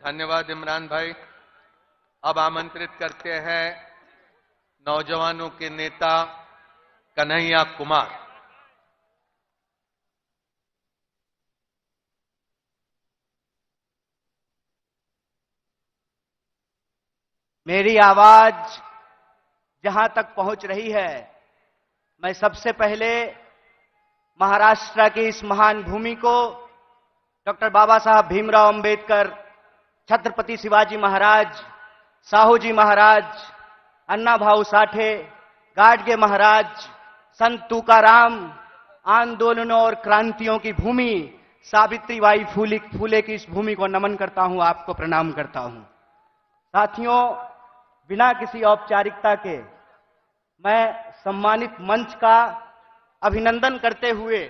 धन्यवाद इमरान भाई। अब आमंत्रित करते हैं नौजवानों के नेता कन्हैया कुमार। मेरी आवाज जहां तक पहुंच रही है, मैं सबसे पहले महाराष्ट्र की इस महान भूमि को डॉक्टर बाबा साहब भीमराव अंबेडकर, छत्रपति शिवाजी महाराज, साहूजी महाराज, अन्ना भाऊ साठे, गाडगे महाराज, संत तुकाराम, आंदोलनों और क्रांतियों की भूमि सावित्रीबाई फूले की इस भूमि को नमन करता हूं, आपको प्रणाम करता हूं। साथियों, बिना किसी औपचारिकता के मैं सम्मानित मंच का अभिनंदन करते हुए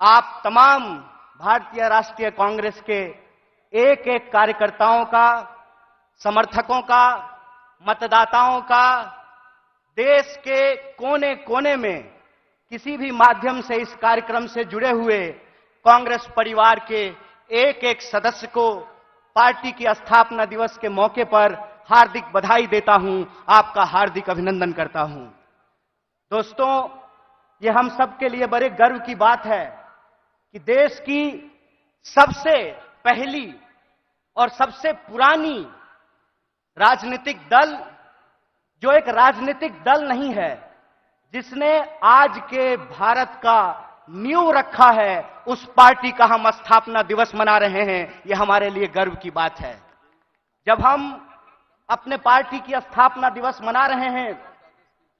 आप तमाम भारतीय राष्ट्रीय कांग्रेस के एक एक कार्यकर्ताओं का, समर्थकों का, मतदाताओं का, देश के कोने कोने में किसी भी माध्यम से इस कार्यक्रम से जुड़े हुए कांग्रेस परिवार के एक एक सदस्य को पार्टी की स्थापना दिवस के मौके पर हार्दिक बधाई देता हूं, आपका हार्दिक अभिनंदन करता हूं। दोस्तों, ये हम सबके लिए बड़े गर्व की बात है कि देश की सबसे पहली और सबसे पुरानी राजनीतिक दल, जो एक राजनीतिक दल नहीं है, जिसने आज के भारत का नींव रखा है, उस पार्टी का हम स्थापना दिवस मना रहे हैं। यह हमारे लिए गर्व की बात है। जब हम अपने पार्टी की स्थापना दिवस मना रहे हैं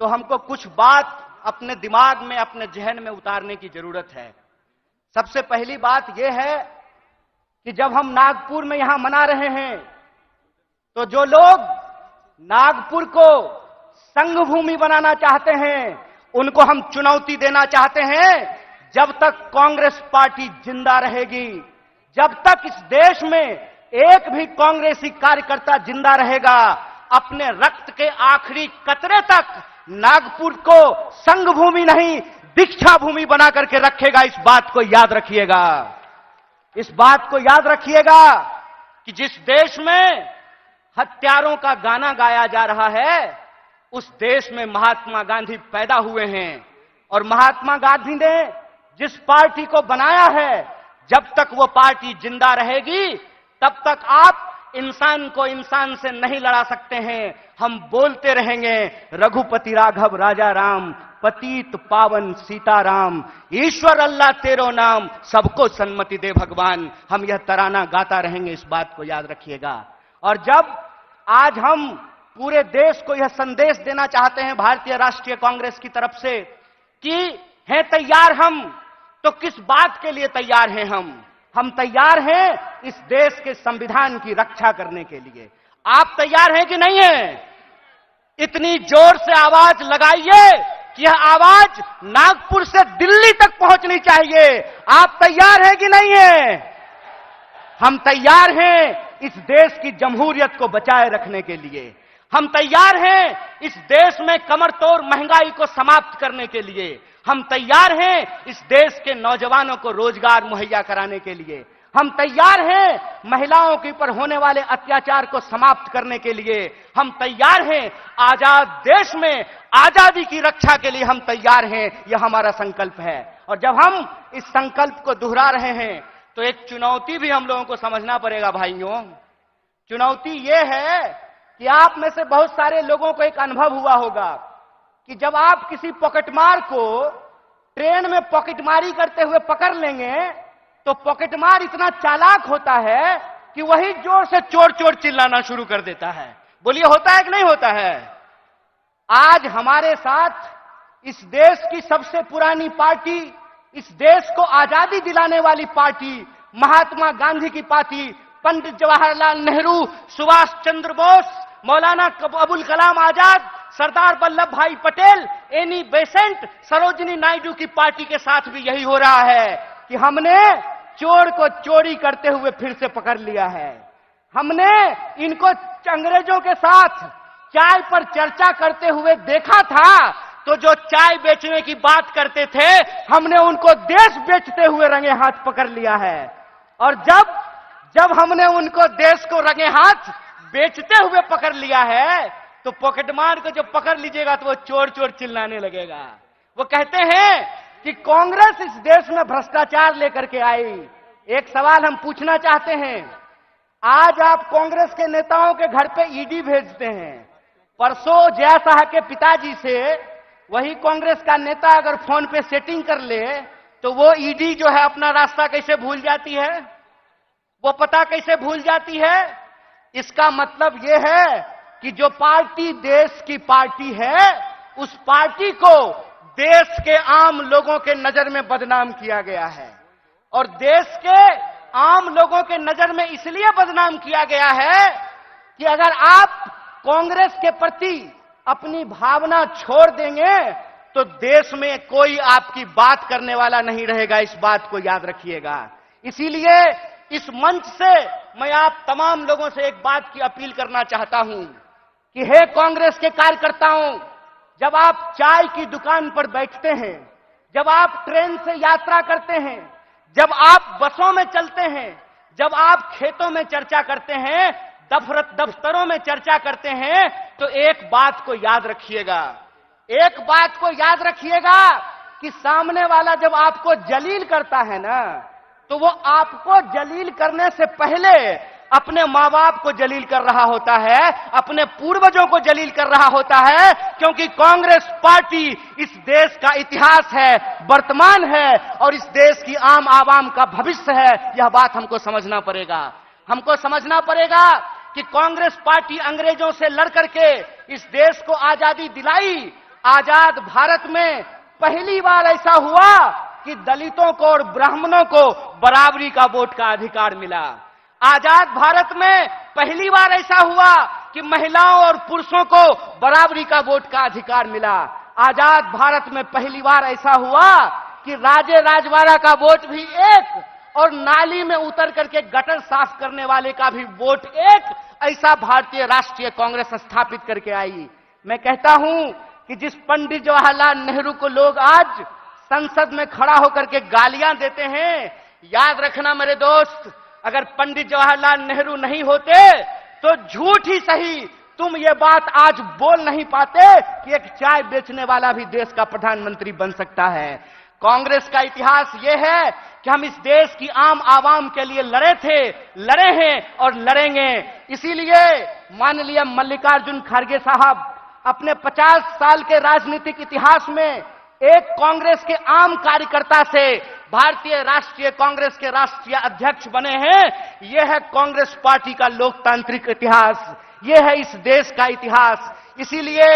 तो हमको कुछ बात अपने दिमाग में, अपने जहन में उतारने की जरूरत है। सबसे पहली बात यह है कि जब हम नागपुर में यहां मना रहे हैं तो जो लोग नागपुर को संघ भूमि बनाना चाहते हैं, उनको हम चुनौती देना चाहते हैं, जब तक कांग्रेस पार्टी जिंदा रहेगी, जब तक इस देश में एक भी कांग्रेसी कार्यकर्ता जिंदा रहेगा, अपने रक्त के आखिरी कतरे तक नागपुर को संघ भूमि नहीं, दीक्षा भूमि बना करके रखेगा। इस बात को याद रखिएगा। इस बात को याद रखिएगा कि जिस देश में हत्यारों का गाना गाया जा रहा है, उस देश में महात्मा गांधी पैदा हुए हैं। और महात्मा गांधी ने जिस पार्टी को बनाया है, जब तक वो पार्टी जिंदा रहेगी, तब तक आप इंसान को इंसान से नहीं लड़ा सकते हैं। हम बोलते रहेंगे, रघुपति राघव राजा राम, पतित पावन सीताराम, ईश्वर अल्लाह तेरो नाम, सबको सन्मति दे भगवान। हम यह तराना गाता रहेंगे, इस बात को याद रखिएगा। और जब आज हम पूरे देश को यह संदेश देना चाहते हैं भारतीय राष्ट्रीय कांग्रेस की तरफ से कि हैं तैयार हम, तो किस बात के लिए तैयार हैं हम तैयार हैं इस देश के संविधान की रक्षा करने के लिए। आप तैयार हैं कि नहीं हैं? इतनी जोर से आवाज लगाइए कि यह आवाज नागपुर से दिल्ली तक पहुंचनी चाहिए। आप तैयार हैं कि नहीं हैं? हम तैयार हैं इस देश की जमहूरियत को बचाए रखने के लिए। हम तैयार हैं इस देश में कमरतोड़ महंगाई को समाप्त करने के लिए। हम तैयार हैं इस देश के नौजवानों को रोजगार मुहैया कराने के लिए। हम तैयार हैं महिलाओं के ऊपर होने वाले अत्याचार को समाप्त करने के लिए। हम तैयार हैं आजाद देश में आजादी की रक्षा के लिए। हम तैयार हैं, यह हमारा संकल्प है। और जब हम इस संकल्प को दोहरा रहे हैं तो एक चुनौती भी हम लोगों को समझना पड़ेगा भाइयों। चुनौती यह है कि आप में से बहुत सारे लोगों को एक अनुभव हुआ होगा कि जब आप किसी पॉकेटमार को ट्रेन में पॉकेटमारी करते हुए पकड़ लेंगे तो पॉकेटमार इतना चालाक होता है कि वही जोर से चोर चोर चिल्लाना शुरू कर देता है। बोलिए, होता है कि नहीं होता है? आज हमारे साथ इस देश की सबसे पुरानी पार्टी, इस देश को आजादी दिलाने वाली पार्टी, महात्मा गांधी की पार्टी, पंडित जवाहरलाल नेहरू, सुभाष चंद्र बोस, मौलाना अबुल कलाम आजाद, सरदार वल्लभ भाई पटेल, एनी बेसेंट, सरोजिनी नायडू की पार्टी के साथ भी यही हो रहा है कि हमने चोर को चोरी करते हुए फिर से पकड़ लिया है। हमने इनको अंग्रेजों के साथ चाय पर चर्चा करते हुए देखा था, तो जो चाय बेचने की बात करते थे, हमने उनको देश बेचते हुए रंगे हाथ पकड़ लिया है। और जब जब हमने उनको देश को रंगे हाथ बेचते हुए पकड़ लिया है, तो पॉकेटमार को जब पकड़ लीजिएगा तो वो चोर चोर चिल्लाने लगेगा। वो कहते हैं कि कांग्रेस इस देश में भ्रष्टाचार लेकर के आई। एक सवाल हम पूछना चाहते हैं, आज आप कांग्रेस के नेताओं के घर पे ईडी भेजते हैं। परसों जया साह के पिताजी से वही कांग्रेस का नेता अगर फोन पे सेटिंग कर ले तो वो ईडी जो है अपना रास्ता कैसे भूल जाती है, वो पता कैसे भूल जाती है। इसका मतलब यह है कि जो पार्टी देश की पार्टी है, उस पार्टी को देश के आम लोगों के नजर में बदनाम किया गया है। और देश के आम लोगों के नजर में इसलिए बदनाम किया गया है कि अगर आप कांग्रेस के प्रति अपनी भावना छोड़ देंगे तो देश में कोई आपकी बात करने वाला नहीं रहेगा। इस बात को याद रखिएगा। इसीलिए इस मंच से मैं आप तमाम लोगों से एक बात की अपील करना चाहता हूं कि हे कांग्रेस के कार्यकर्ताओं, जब आप चाय की दुकान पर बैठते हैं, जब आप ट्रेन से यात्रा करते हैं, जब आप बसों में चलते हैं, जब आप खेतों में चर्चा करते हैं, दफ्तरों में चर्चा करते हैं, तो एक बात को याद रखिएगा, एक बात को याद रखिएगा कि सामने वाला जब आपको जलील करता है ना, तो वो आपको जलील करने से पहले अपने मां बाप को जलील कर रहा होता है, अपने पूर्वजों को जलील कर रहा होता है। क्योंकि कांग्रेस पार्टी इस देश का इतिहास है, वर्तमान है और इस देश की आम आवाम का भविष्य है। यह बात हमको समझना पड़ेगा। हमको समझना पड़ेगा कि कांग्रेस पार्टी अंग्रेजों से लड़ करके इस देश को आजादी दिलाई। आजाद भारत में पहली बार ऐसा हुआ कि दलितों को और ब्राह्मणों को बराबरी का वोट का अधिकार मिला। आजाद भारत में पहली बार ऐसा हुआ कि महिलाओं और पुरुषों को बराबरी का वोट का अधिकार मिला। आजाद भारत में पहली बार ऐसा हुआ कि राजे राजवाड़ा का वोट भी एक और नाली में उतर करके गटर साफ करने वाले का भी वोट एक, ऐसा भारतीय राष्ट्रीय कांग्रेस स्थापित करके आई। मैं कहता हूं कि जिस पंडित जवाहरलाल नेहरू को लोग आज संसद में खड़ा होकर के गालियां देते हैं, याद रखना मेरे दोस्त, अगर पंडित जवाहरलाल नेहरू नहीं होते तो झूठ ही सही तुम ये बात आज बोल नहीं पाते कि एक चाय बेचने वाला भी देश का प्रधानमंत्री बन सकता है। कांग्रेस का इतिहास ये है कि हम इस देश की आम आवाम के लिए लड़े थे, लड़े हैं और लड़ेंगे। इसीलिए माननीय मल्लिकार्जुन खड़गे साहब अपने 50 साल के राजनीतिक इतिहास में एक कांग्रेस के आम कार्यकर्ता से भारतीय राष्ट्रीय कांग्रेस के राष्ट्रीय अध्यक्ष बने हैं। यह है कांग्रेस पार्टी का लोकतांत्रिक इतिहास, यह है इस देश का इतिहास। इसीलिए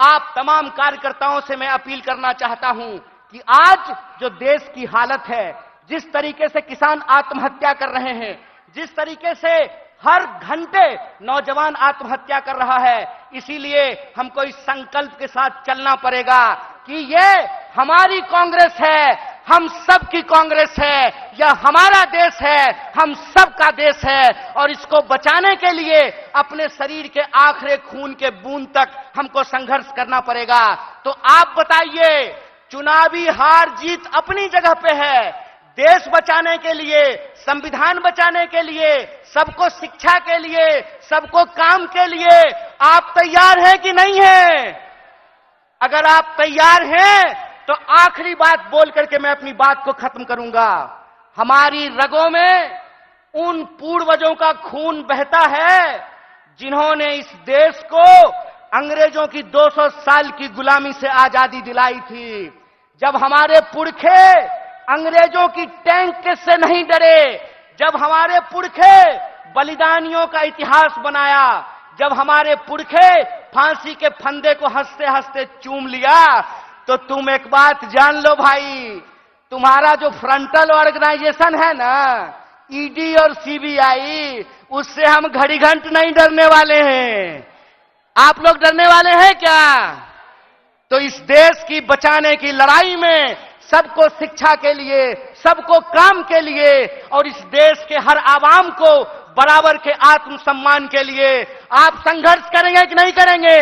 आप तमाम कार्यकर्ताओं से मैं अपील करना चाहता हूं कि आज जो देश की हालत है, जिस तरीके से किसान आत्महत्या कर रहे हैं, जिस तरीके से हर घंटे नौजवान आत्महत्या कर रहा है, इसीलिए हमको इस संकल्प के साथ चलना पड़ेगा कि ये हमारी कांग्रेस है, हम सब की कांग्रेस है, यह हमारा देश है, हम सब का देश है और इसको बचाने के लिए अपने शरीर के आखिरी खून के बूंद तक हमको संघर्ष करना पड़ेगा। तो आप बताइए, चुनावी हार जीत अपनी जगह पे है, देश बचाने के लिए, संविधान बचाने के लिए, सबको शिक्षा के लिए, सबको काम के लिए आप तैयार हैं कि नहीं हैं? अगर आप तैयार हैं तो आखिरी बात बोल करके मैं अपनी बात को खत्म करूंगा। हमारी रगों में उन पूर्वजों का खून बहता है जिन्होंने इस देश को अंग्रेजों की 200 साल की गुलामी से आजादी दिलाई थी। जब हमारे पुरखे अंग्रेजों की टैंक से नहीं डरे, जब हमारे पुरखे बलिदानियों का इतिहास बनाया, जब हमारे पुरखे फांसी के फंदे को हंसते हंसते चूम लिया, तो तुम एक बात जान लो भाई, तुम्हारा जो फ्रंटल ऑर्गेनाइजेशन है ना, ईडी और सीबीआई, उससे हम घड़ी घंट नहीं डरने वाले हैं। आप लोग डरने वाले हैं क्या? तो इस देश की बचाने की लड़ाई में सबको शिक्षा के लिए, सबको काम के लिए और इस देश के हर आवाम को बराबर के आत्मसम्मान के लिए आप संघर्ष करेंगे कि नहीं करेंगे?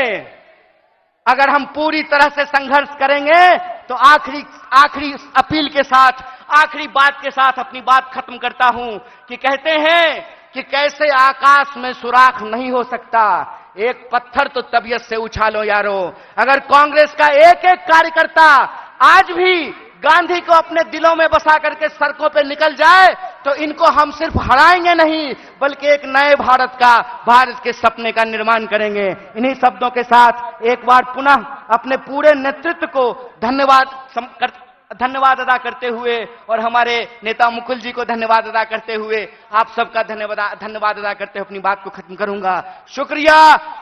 अगर हम पूरी तरह से संघर्ष करेंगे तो आखिरी अपील के साथ, आखिरी बात के साथ अपनी बात खत्म करता हूं कि कहते हैं कि कैसे आकाश में सुराख नहीं हो सकता, एक पत्थर तो तबीयत से उछालो यारो। अगर कांग्रेस का एक एक कार्यकर्ता आज भी गांधी को अपने दिलों में बसा करके सड़कों पे निकल जाए तो इनको हम सिर्फ हराएंगे नहीं बल्कि एक नए भारत के सपने का निर्माण करेंगे। इन्हीं शब्दों के साथ एक बार पुनः अपने पूरे नेतृत्व को धन्यवाद अदा करते हुए और हमारे नेता मुकुल जी को धन्यवाद अदा करते हुए आप सबका धन्यवाद अदा करते हुए अपनी बात को खत्म करूंगा। शुक्रिया।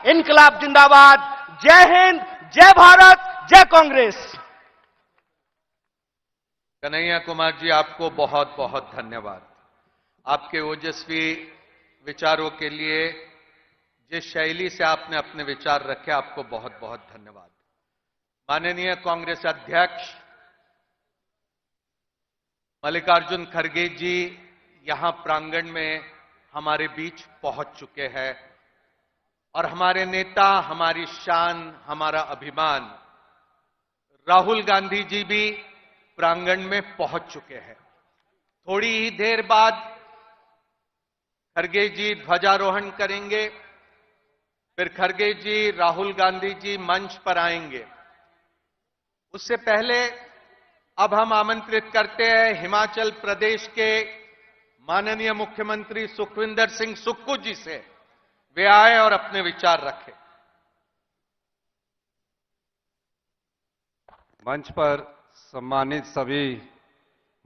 इनकलाब जिंदाबाद। जय हिंद, जय भारत, जय कांग्रेस। कन्हैया कुमार जी, आपको बहुत बहुत धन्यवाद। आपके ओजस्वी विचारों के लिए, जिस शैली से आपने अपने विचार रखे, आपको बहुत बहुत धन्यवाद। माननीय कांग्रेस अध्यक्ष मल्लिकार्जुन खड़गे जी यहां प्रांगण में हमारे बीच पहुंच चुके हैं और हमारे नेता, हमारी शान, हमारा अभिमान राहुल गांधी जी भी प्रांगण में पहुंच चुके हैं। थोड़ी ही देर बाद खड़गे जी ध्वजारोहण करेंगे, फिर खड़गे जी, राहुल गांधी जी मंच पर आएंगे। उससे पहले अब हम आमंत्रित करते हैं हिमाचल प्रदेश के माननीय मुख्यमंत्री सुखविंदर सिंह सुक्खू जी से, वे आए और अपने विचार रखें। मंच पर सम्मानित सभी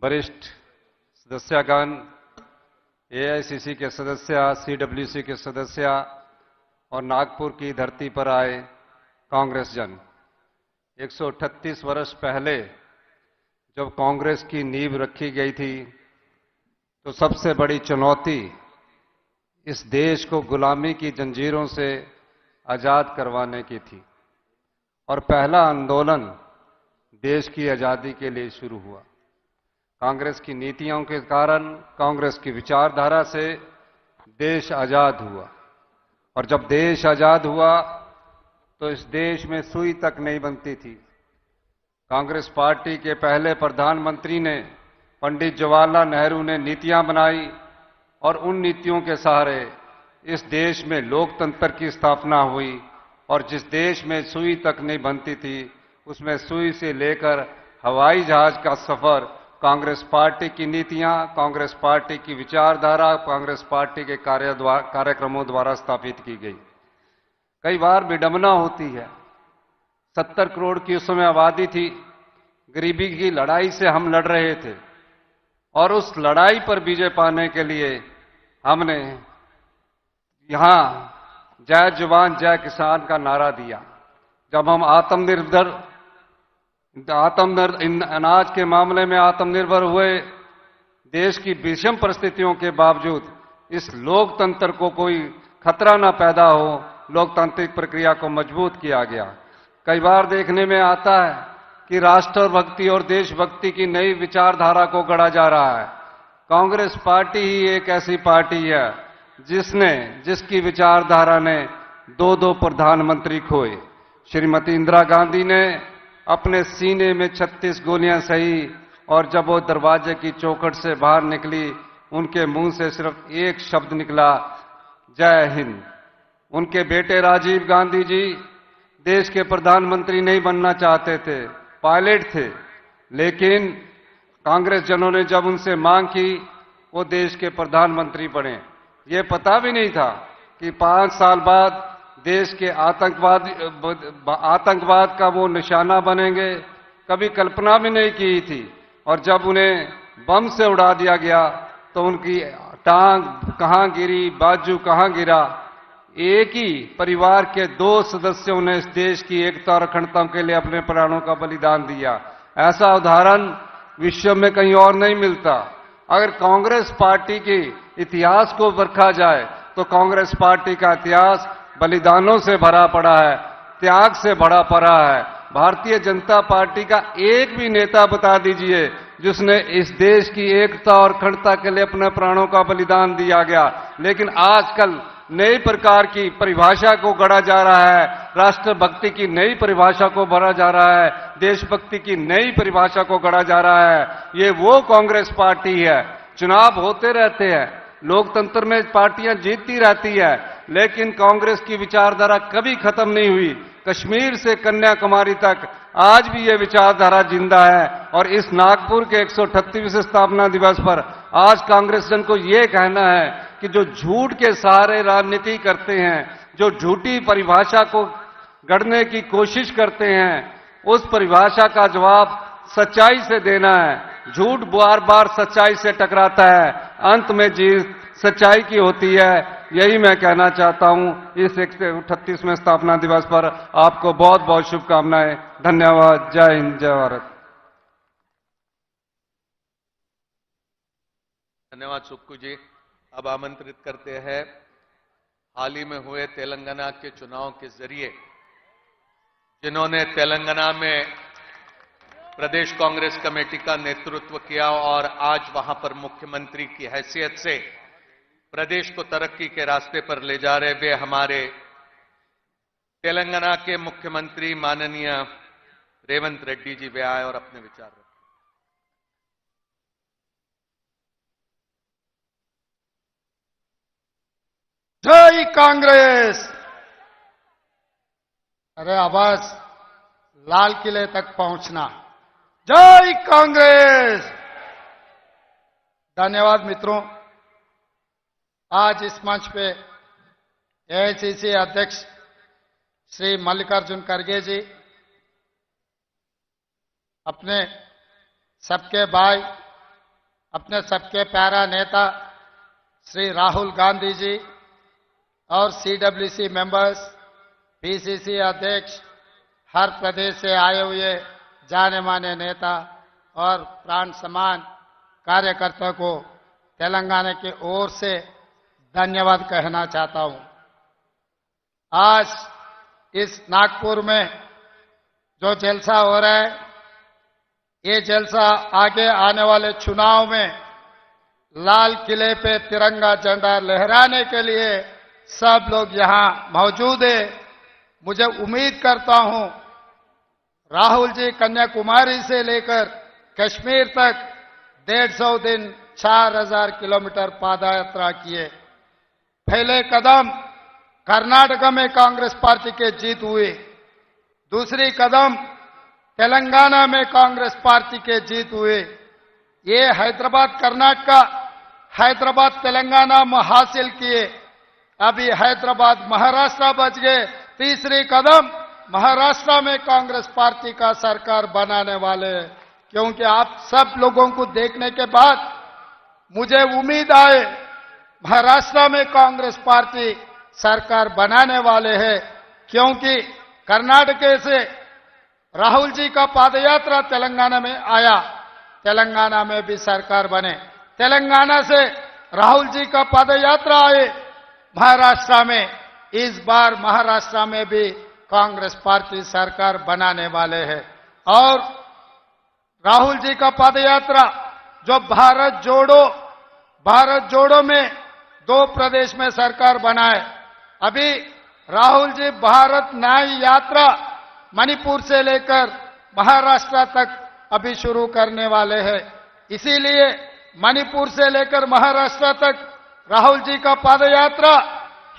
वरिष्ठ सदस्यगण, एआईसीसी के सदस्य, सीडब्ल्यूसी के सदस्य और नागपुर की धरती पर आए कांग्रेस जन, 138 वर्ष पहले जब कांग्रेस की नींव रखी गई थी तो सबसे बड़ी चुनौती इस देश को गुलामी की जंजीरों से आजाद करवाने की थी और पहला आंदोलन देश की आजादी के लिए शुरू हुआ। कांग्रेस की नीतियों के कारण, कांग्रेस की विचारधारा से देश आजाद हुआ और जब देश आजाद हुआ तो इस देश में सुई तक नहीं बनती थी। कांग्रेस पार्टी के पहले प्रधानमंत्री ने, पंडित जवाहरलाल नेहरू ने नीतियां बनाई और उन नीतियों के सहारे इस देश में लोकतंत्र की स्थापना हुई और जिस देश में सुई तक नहीं बनती थी उसमें सुई से लेकर हवाई जहाज का सफर कांग्रेस पार्टी की नीतियां, कांग्रेस पार्टी की विचारधारा, कांग्रेस पार्टी के कार्यक्रमों द्वारा स्थापित की गई। कई बार विडंबना होती है, 70 करोड़ की उस समय आबादी थी, गरीबी की लड़ाई से हम लड़ रहे थे और उस लड़ाई पर विजय पाने के लिए हमने यहां जय जवान जय किसान का नारा दिया। जब हम आत्मनिर्भर अनाज के मामले में आत्मनिर्भर हुए, देश की विषम परिस्थितियों के बावजूद इस लोकतंत्र को कोई खतरा न पैदा हो, लोकतांत्रिक प्रक्रिया को मजबूत किया गया। कई बार देखने में आता है कि राष्ट्रभक्ति और देशभक्ति की नई विचारधारा को गढ़ा जा रहा है। कांग्रेस पार्टी ही एक ऐसी पार्टी है जिसकी विचारधारा ने दो प्रधानमंत्री खोए। श्रीमती इंदिरा गांधी ने अपने सीने में 36 गोलियां सही और जब वो दरवाजे की चौखट से बाहर निकली, उनके मुंह से सिर्फ एक शब्द निकला, जय हिंद। उनके बेटे राजीव गांधी जी देश के प्रधानमंत्री नहीं बनना चाहते थे, पायलट थे, लेकिन कांग्रेस जनों ने जब उनसे मांग की वो देश के प्रधानमंत्री बने। ये पता भी नहीं था कि 5 साल बाद देश के आतंकवाद का वो निशाना बनेंगे, कभी कल्पना भी नहीं की थी। और जब उन्हें बम से उड़ा दिया गया तो उनकी टांग कहां गिरी, बाजू कहां गिरा। एक ही परिवार के 2 सदस्यों ने इस देश की एकता और अखंडता के लिए अपने प्राणों का बलिदान दिया। ऐसा उदाहरण विश्व में कहीं और नहीं मिलता। अगर कांग्रेस पार्टी के इतिहास को परखा जाए तो कांग्रेस पार्टी का इतिहास बलिदानों से भरा पड़ा है, त्याग से भरा पड़ा है। भारतीय जनता पार्टी का एक भी नेता बता दीजिए जिसने इस देश की एकता और अखंडता के लिए अपने प्राणों का बलिदान दिया गया। लेकिन आजकल नई प्रकार की परिभाषा को गढ़ा जा रहा है, राष्ट्रभक्ति की नई परिभाषा को भरा जा रहा है, देशभक्ति की नई परिभाषा को गढ़ा जा रहा है। ये वो कांग्रेस पार्टी है। चुनाव होते रहते हैं, लोकतंत्र में पार्टियां जीतती रहती है, लेकिन कांग्रेस की विचारधारा कभी खत्म नहीं हुई। कश्मीर से कन्याकुमारी तक आज भी ये विचारधारा जिंदा है। और इस नागपुर के 138वें स्थापना दिवस पर आज कांग्रेस जन को ये कहना है कि जो झूठ के सहारे राजनीति करते हैं, जो झूठी परिभाषा को गढ़ने की कोशिश करते हैं, उस परिभाषा का जवाब सच्चाई से देना है। झूठ बार बार सच्चाई से टकराता है, अंत में जीत सच्चाई की होती है। यही मैं कहना चाहता हूं। इस 138वें स्थापना दिवस पर आपको बहुत बहुत शुभकामनाएं। धन्यवाद। जय हिंद, जय भारत। धन्यवाद सुक्कू जी। अब आमंत्रित करते हैं हाल ही में हुए तेलंगाना के चुनाव के जरिए जिन्होंने तेलंगाना में प्रदेश कांग्रेस कमेटी का नेतृत्व किया और आज वहां पर मुख्यमंत्री की हैसियत से प्रदेश को तरक्की के रास्ते पर ले जा रहे वे हमारे तेलंगाना के मुख्यमंत्री माननीय रेवंत रेड्डी जी वे आए और अपने विचार रखें। जय कांग्रेस। अरे आवाज लाल किले तक पहुंचना। जय कांग्रेस। धन्यवाद मित्रों। आज इस मंच पे एआईसीसी अध्यक्ष श्री मल्लिकार्जुन खड़गे जी, अपने सबके भाई, अपने सबके प्यारा नेता श्री राहुल गांधी जी और सीडब्ल्यूसी मेंबर्स, पीसीसी अध्यक्ष, हर प्रदेश से आए हुए जाने माने नेता और प्राण समान कार्यकर्ता को तेलंगाना की ओर से धन्यवाद कहना चाहता हूं। आज इस नागपुर में जो जलसा हो रहा है, ये जलसा आगे आने वाले चुनाव में लाल किले पे तिरंगा झंडा लहराने के लिए सब लोग यहां मौजूद है। मुझे उम्मीद करता हूं राहुल जी कन्याकुमारी से लेकर कश्मीर तक 150 दिन 4000 किलोमीटर पादयात्रा किए। पहले कदम कर्नाटक में कांग्रेस पार्टी के जीत हुई, दूसरी कदम तेलंगाना में कांग्रेस पार्टी के जीत हुए। ये हैदराबाद कर्नाटक, हैदराबाद तेलंगाना में हासिल किए। अभी हैदराबाद महाराष्ट्र बच गए। तीसरी कदम महाराष्ट्र में कांग्रेस पार्टी का सरकार बनाने वाले हैं, क्योंकि आप सब लोगों को देखने के बाद मुझे उम्मीद आए महाराष्ट्र में कांग्रेस पार्टी सरकार बनाने वाले हैं, क्योंकि कर्नाटक से राहुल जी का पादयात्रा तेलंगाना में आया, तेलंगाना में भी सरकार बने। तेलंगाना से राहुल जी का पादयात्रा आए महाराष्ट्र में, इस बार महाराष्ट्र में भी कांग्रेस पार्टी सरकार बनाने वाले हैं। और राहुल जी का पदयात्रा जो भारत जोड़ो में 2 प्रदेश में सरकार बनाए। अभी राहुल जी भारत न्याय यात्रा मणिपुर से लेकर महाराष्ट्र तक अभी शुरू करने वाले हैं। इसीलिए मणिपुर से लेकर महाराष्ट्र तक राहुल जी का पदयात्रा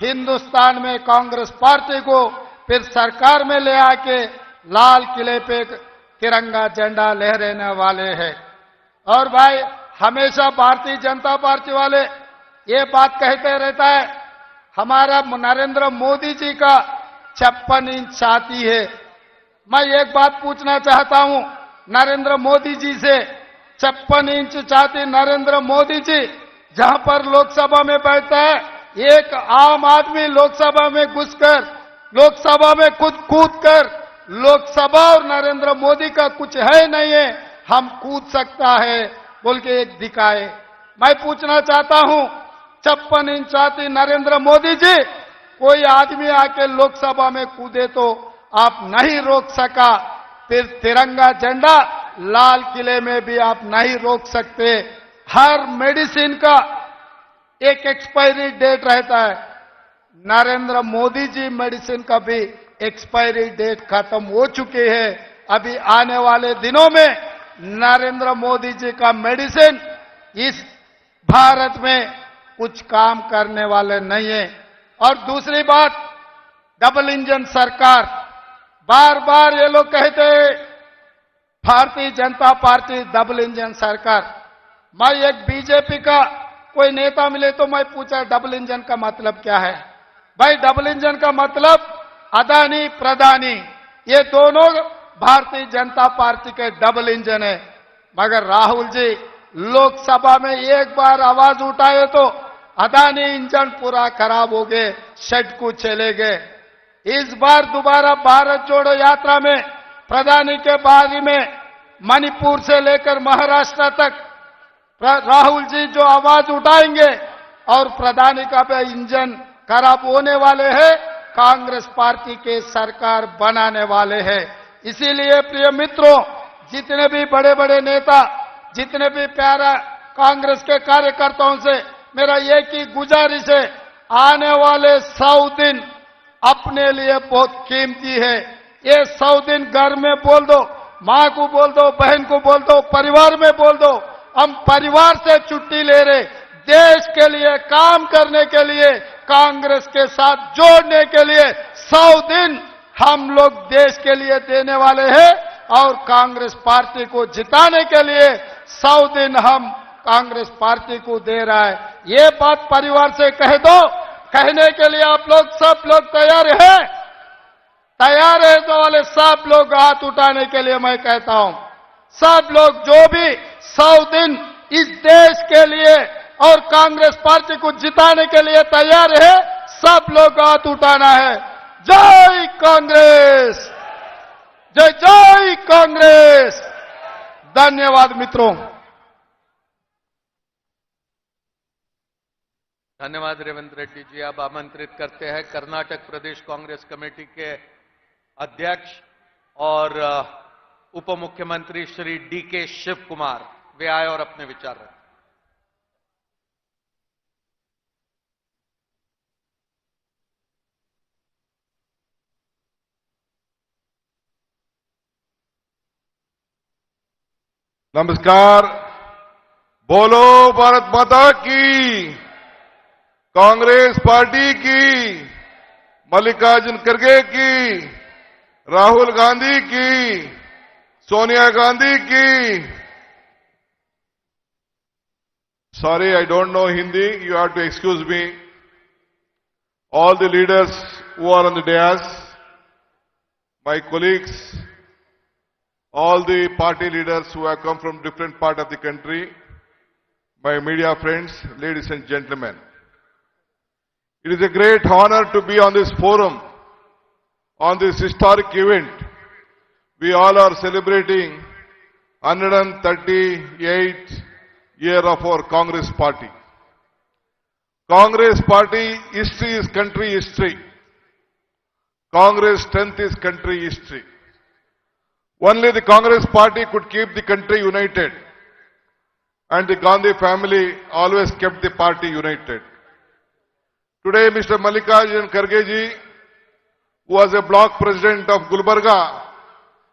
हिंदुस्तान में कांग्रेस पार्टी को फिर सरकार में ले आके लाल किले पे तिरंगा झंडा लहराने वाले हैं। और भाई हमेशा भारतीय जनता पार्टी वाले ये बात कहते रहता है, हमारा नरेंद्र मोदी जी का 56 इंच छाती है। मैं एक बात पूछना चाहता हूं नरेंद्र मोदी जी से, 56 इंच छाती नरेंद्र मोदी जी जहां पर लोकसभा में बैठता है, एक आम आदमी लोकसभा में घुसकर, लोकसभा में कूद कर, लोकसभा और नरेंद्र मोदी का कुछ है नहीं है, हम कूद सकता है बोल के एक दिखाए। मैं पूछना चाहता हूं 56 इंच छाती नरेंद्र मोदी जी, कोई आदमी आके लोकसभा में कूदे तो आप नहीं रोक सका, फिर तिरंगा झंडा लाल किले में भी आप नहीं रोक सकते। हर मेडिसिन का एक एक्सपायरी डेट रहता है, नरेंद्र मोदी जी मेडिसिन का भी एक्सपायरी डेट खत्म हो चुकी है। अभी आने वाले दिनों में नरेंद्र मोदी जी का मेडिसिन इस भारत में कुछ काम करने वाले नहीं है। और दूसरी बात, डबल इंजन सरकार, बार बार ये लोग कहते हैं Bharatiya Janata party double engine सरकार। मैं एक बीजेपी का कोई नेता मिले तो मैं पूछा डबल इंजन का मतलब क्या है। भाई डबल इंजन का मतलब अदानी प्रधानी, ये दोनों भारतीय जनता पार्टी के डबल इंजन है। मगर राहुल जी लोकसभा में एक बार आवाज उठाए तो अदानी इंजन पूरा खराब हो गए, शेड को चले गए। इस बार दोबारा भारत जोड़ो यात्रा में प्रधानी के बारे में मणिपुर से लेकर महाराष्ट्र तक राहुल जी जो आवाज उठाएंगे और प्रधानी का भी इंजन खराब होने वाले हैं, कांग्रेस पार्टी के सरकार बनाने वाले हैं। इसीलिए प्रिय मित्रों, जितने भी बड़े बड़े नेता, जितने भी प्यारा कांग्रेस के कार्यकर्ताओं से मेरा एक ही गुजारिश है, आने वाले 100 दिन अपने लिए बहुत कीमती है। ये 100 दिन घर में बोल दो, मां को बोल दो, बहन को बोल दो, परिवार में बोल दो, हम परिवार से छुट्टी ले रहे, देश के लिए काम करने के लिए, कांग्रेस के साथ जोड़ने के लिए 100 दिन हम लोग देश के लिए देने वाले हैं और कांग्रेस पार्टी को जिताने के लिए 100 दिन हम कांग्रेस पार्टी को दे रहा है। ये बात परिवार से कह दो। कहने के लिए आप लोग सब लोग तैयार हैं? तैयार है तो वाले सब लोग हाथ उठाने के लिए मैं कहता हूं। सब लोग जो भी 100 दिन इस देश के लिए और कांग्रेस पार्टी को जिताने के लिए तैयार है, सब लोग हाथ उठाना है। जय कांग्रेस, जय जय कांग्रेस। धन्यवाद मित्रों। धन्यवाद रेवंत रेड्डी जी। अब आमंत्रित करते हैं कर्नाटक प्रदेश कांग्रेस कमेटी के अध्यक्ष और उप मुख्यमंत्री श्री डीके शिव कुमार, वे आए और अपने विचार रखें। नमस्कार। बोलो भारत माता की, कांग्रेस पार्टी की, मल्लिकार्जुन खड़गे की, राहुल गांधी की, सोनिया गांधी की। Sorry, I don't know Hindi. You have to excuse me. All the leaders who are on the dais, my colleagues, all the party leaders who have come from different parts of the country, my media friends, ladies and gentlemen. It is a great honor to be on this forum, on this historic event. We all are celebrating 138th year of our Congress party. Congress party history is country history. Congress strength is country history. Only the Congress party could keep the country united, and the Gandhi family always kept the party united. Today, Mr. Mallikarjun Kharge ji, who was a block president of Gulbarga,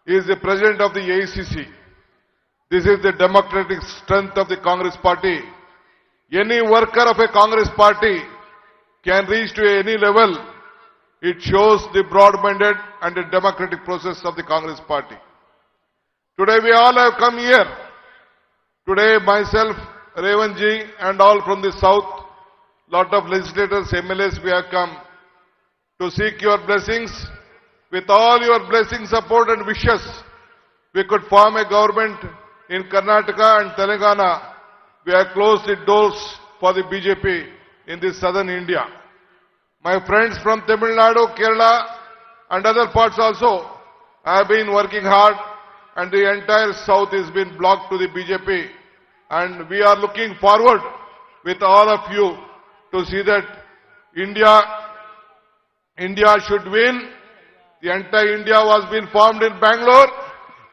is the president of the AICC. This is the democratic strength of the Congress party. Any worker of a Congress party can reach to any level. It shows the broad-minded and the democratic process of the Congress party. Today we all have come here. Today myself, Revant ji, and all from the south, lot of legislators, MLAs, we have come to seek your blessings. With all your blessings, support and wishes, we could form a government in Karnataka and Telangana. We have closed the doors for the BJP in the southern India. My friends from Tamil Nadu, Kerala and other parts also have been working hard, and the entire south has been blocked to the BJP. And we are looking forward with all of you to see that India should win. The entire India was being formed in Bangalore.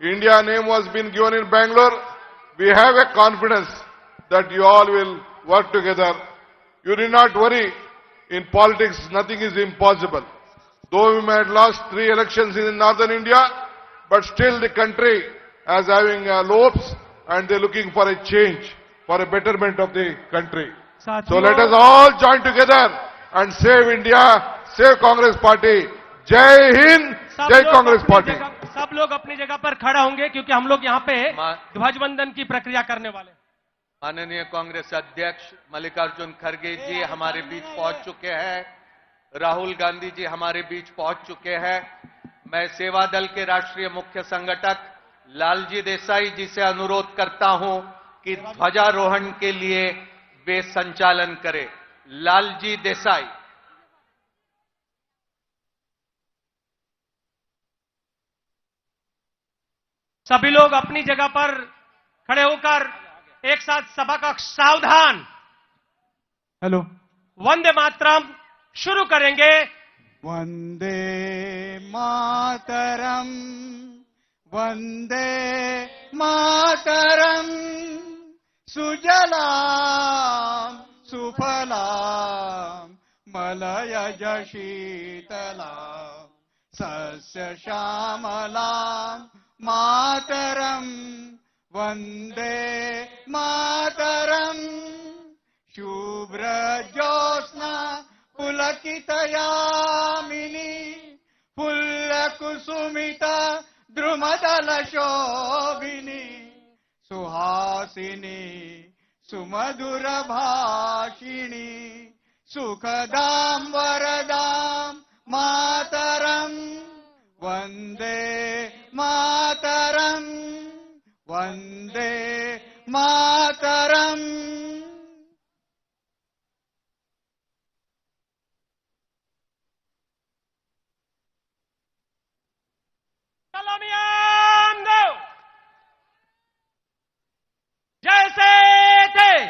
India name was being given in Bangalore. We have a confidence that you all will work together. You need not worry. In politics, nothing is impossible. Though we might have lost 3 elections in northern India, but still the country is having hopes, and they're looking for a change, for a betterment of the country. So let us all join together and save India, save Congress Party. Jai Hind, Jai Congress Party. सब लोग अपनी जगह पर खड़ा होंगे क्योंकि हम लोग यहाँ पे ध्वजवंदन की प्रक्रिया करने वाले हैं। माननीय कांग्रेस अध्यक्ष मल्लिकार्जुन खड़गे जी हमारे बीच पहुंच चुके हैं, राहुल गांधी जी हमारे बीच पहुंच चुके हैं। मैं सेवा दल के राष्ट्रीय मुख्य संगठक लालजी देसाई जी से अनुरोध करता हूं कि ध्वजारोहण के लिए वे संचालन करें। लालजी देसाई। सभी लोग अपनी जगह पर खड़े होकर एक साथ सभा का सावधान हेलो वंदे मातरम शुरू करेंगे। वंदे मातरम, वंदे मातरम, सुजलाम सुफलाम मलयज शीतलाम सस्य श्यामलाम मातरम, वंदे मातरम, शुभ्र ज्योत्स्ना पुलकितयामिनी फुल्लकुसुमिता द्रुमदल शोभिनी सुहासिनी सुमधुर भाषिणी सुखदां वरदां मातरम, वंदे मातरम, वंदे मातरम। सलामियां दो। जैसे थे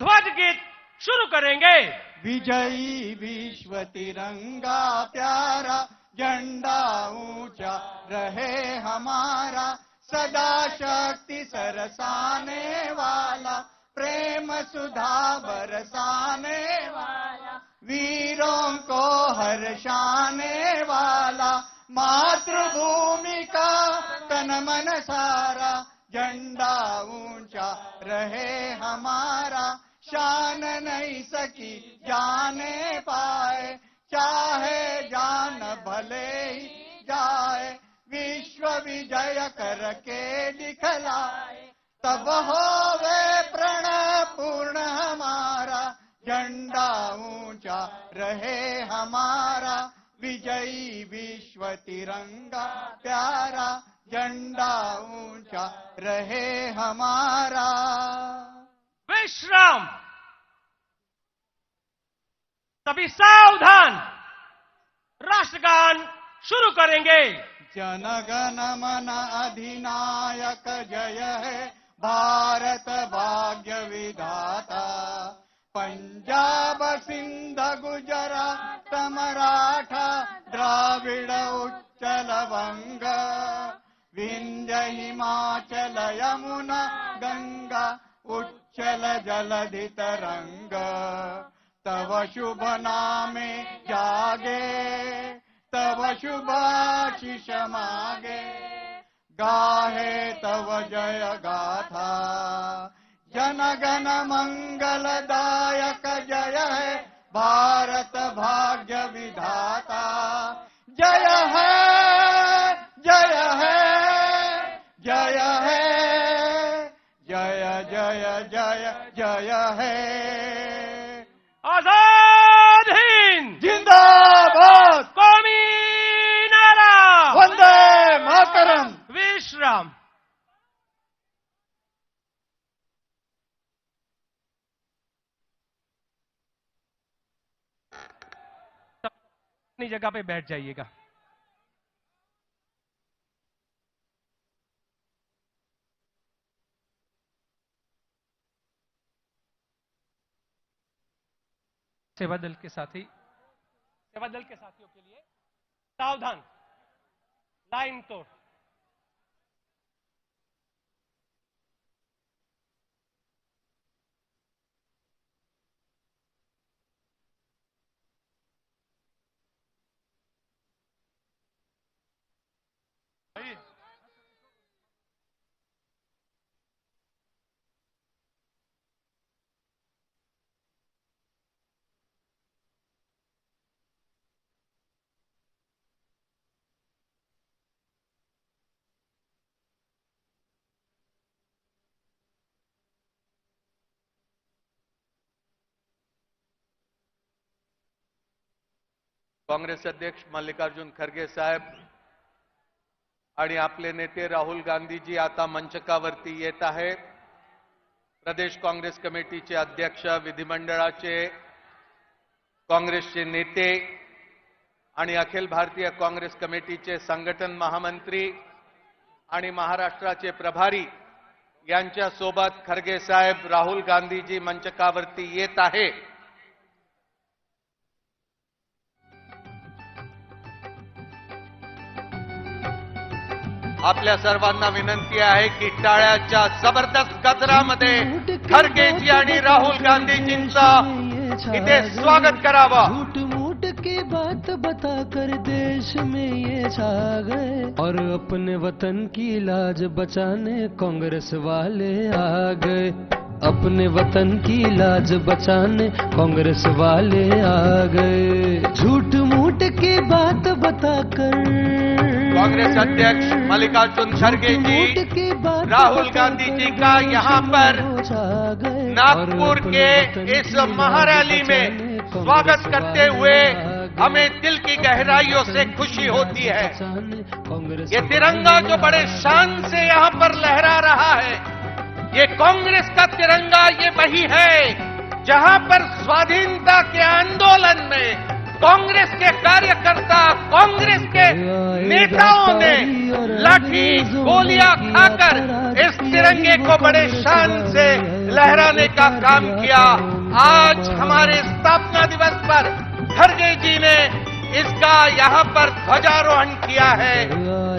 ध्वज गीत शुरू करेंगे। विजयी विश्व तिरंगा प्यारा, झंडा ऊंचा रहे हमारा, सदा शक्ति सरसाने वाला, प्रेम सुधा बरसाने वाला, वीरों को हर्षाने वाला, मातृभूमि का तन मन सारा, झंडा ऊंचा रहे हमारा, शान नहीं सकी जाने पाए, चाहे जान भले ही जाए, विश्व विजय करके दिखलाए, तब होवे प्रण पूर्ण हमारा, झंडा ऊंचा रहे हमारा, विजयी विश्व तिरंगा प्यारा, झंडा ऊंचा रहे हमारा। विश्राम। सभी सावधान। राष्ट्रगान शुरू करेंगे। जन गण मन अधिनायक जय है, भारत भाग्य विधाता, पंजाब सिंध गुजरात मराठा द्राविड़ उच्चल वंग, विंध्य हिमाचल यमुना गंगा उच्चल जलधि तरंग, तव शुभ नामे जागे, तव शुभाशिष मागे, गाहे तव जय गाथा, जन गण मंगलदायक जय है, भारत भाग्य विधाता, जय है जय है जय है, जय जय जय जय है। आजाद हिंद जिंदाबाद। कौमी नारा वंदे मातरम। विश्राम। अपनी जगह पे बैठ जाइएगा। सेवा दल के साथियों के लिए सावधान। लाइन तोड़। काँग्रेस अध्यक्ष मल्लिकार्जुन खरगे साहेब आणि आपले नेते राहुल गांधीजी आता मंचकावरती येत आहे. प्रदेश काँग्रेस कमिटीचे अध्यक्ष, विधिमंडळाचे काँग्रेसचे नेते आणि अखिल भारतीय काँग्रेस कमिटीचे संघटन महामंत्री आणि महाराष्ट्राचे प्रभारी यांच्यासोबत खरगे साहेब राहुल गांधीजी मंचकावरती येत आहे. आपल्या सर्वांना विनंती आहे की टाळ्याच्या जबरदस्त गजरामध्ये खरगेजी आणि राहुल गांधीजींचं इथे स्वागत करावं. झूठ मूठ की बात बताकर देश में ये छा गए और अपने वतन की लाज बचाने कांग्रेस वाले आ गए. अपने वतन की लाज बचाने कांग्रेस वाले आ गए. झूठ मूठ की बात बताकर कांग्रेस अध्यक्ष मल्लिकार्जुन खरगे जी राहुल गांधी जी का यहाँ पर नागपुर के इस महारैली में स्वागत करते हुए हमें दिल की गहराइयों से खुशी होती है. ये तिरंगा जो बड़े शान से यहाँ पर लहरा रहा है, ये कांग्रेस का तिरंगा, ये वही है जहां पर स्वाधीनता के आंदोलन में कांग्रेस के कार्यकर्ता, कांग्रेस के नेताओं ने लाठी गोलियां खाकर इस तिरंगे को बड़े शान से लहराने का काम किया. आज हमारे स्थापना दिवस पर खरगे जी ने इसका यहाँ पर ध्वजारोहण किया है.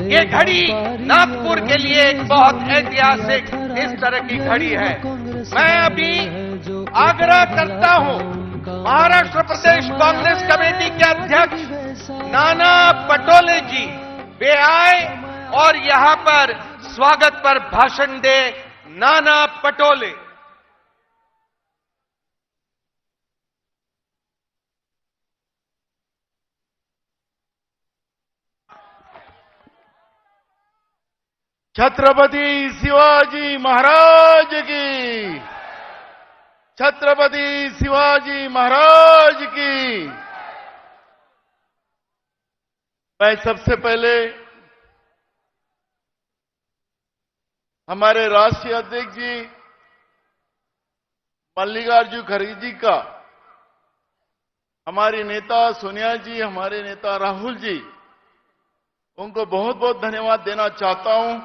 ये घड़ी नागपुर के लिए एक बहुत ऐतिहासिक इस तरह की घड़ी है. मैं अभी आग्रह करता हूं महाराष्ट्र प्रदेश कांग्रेस कमेटी के अध्यक्ष नाना पटोले जी, वे आए और यहां पर स्वागत पर भाषण दे. नाना पटोले. छत्रपति शिवाजी महाराज की, छत्रपति शिवाजी महाराज की. मैं सबसे पहले हमारे राष्ट्रीय अध्यक्ष जी मल्लिकार्जुन खरगे जी का, हमारी नेता सोनिया जी, हमारे नेता राहुल जी, उनको बहुत बहुत धन्यवाद देना चाहता हूं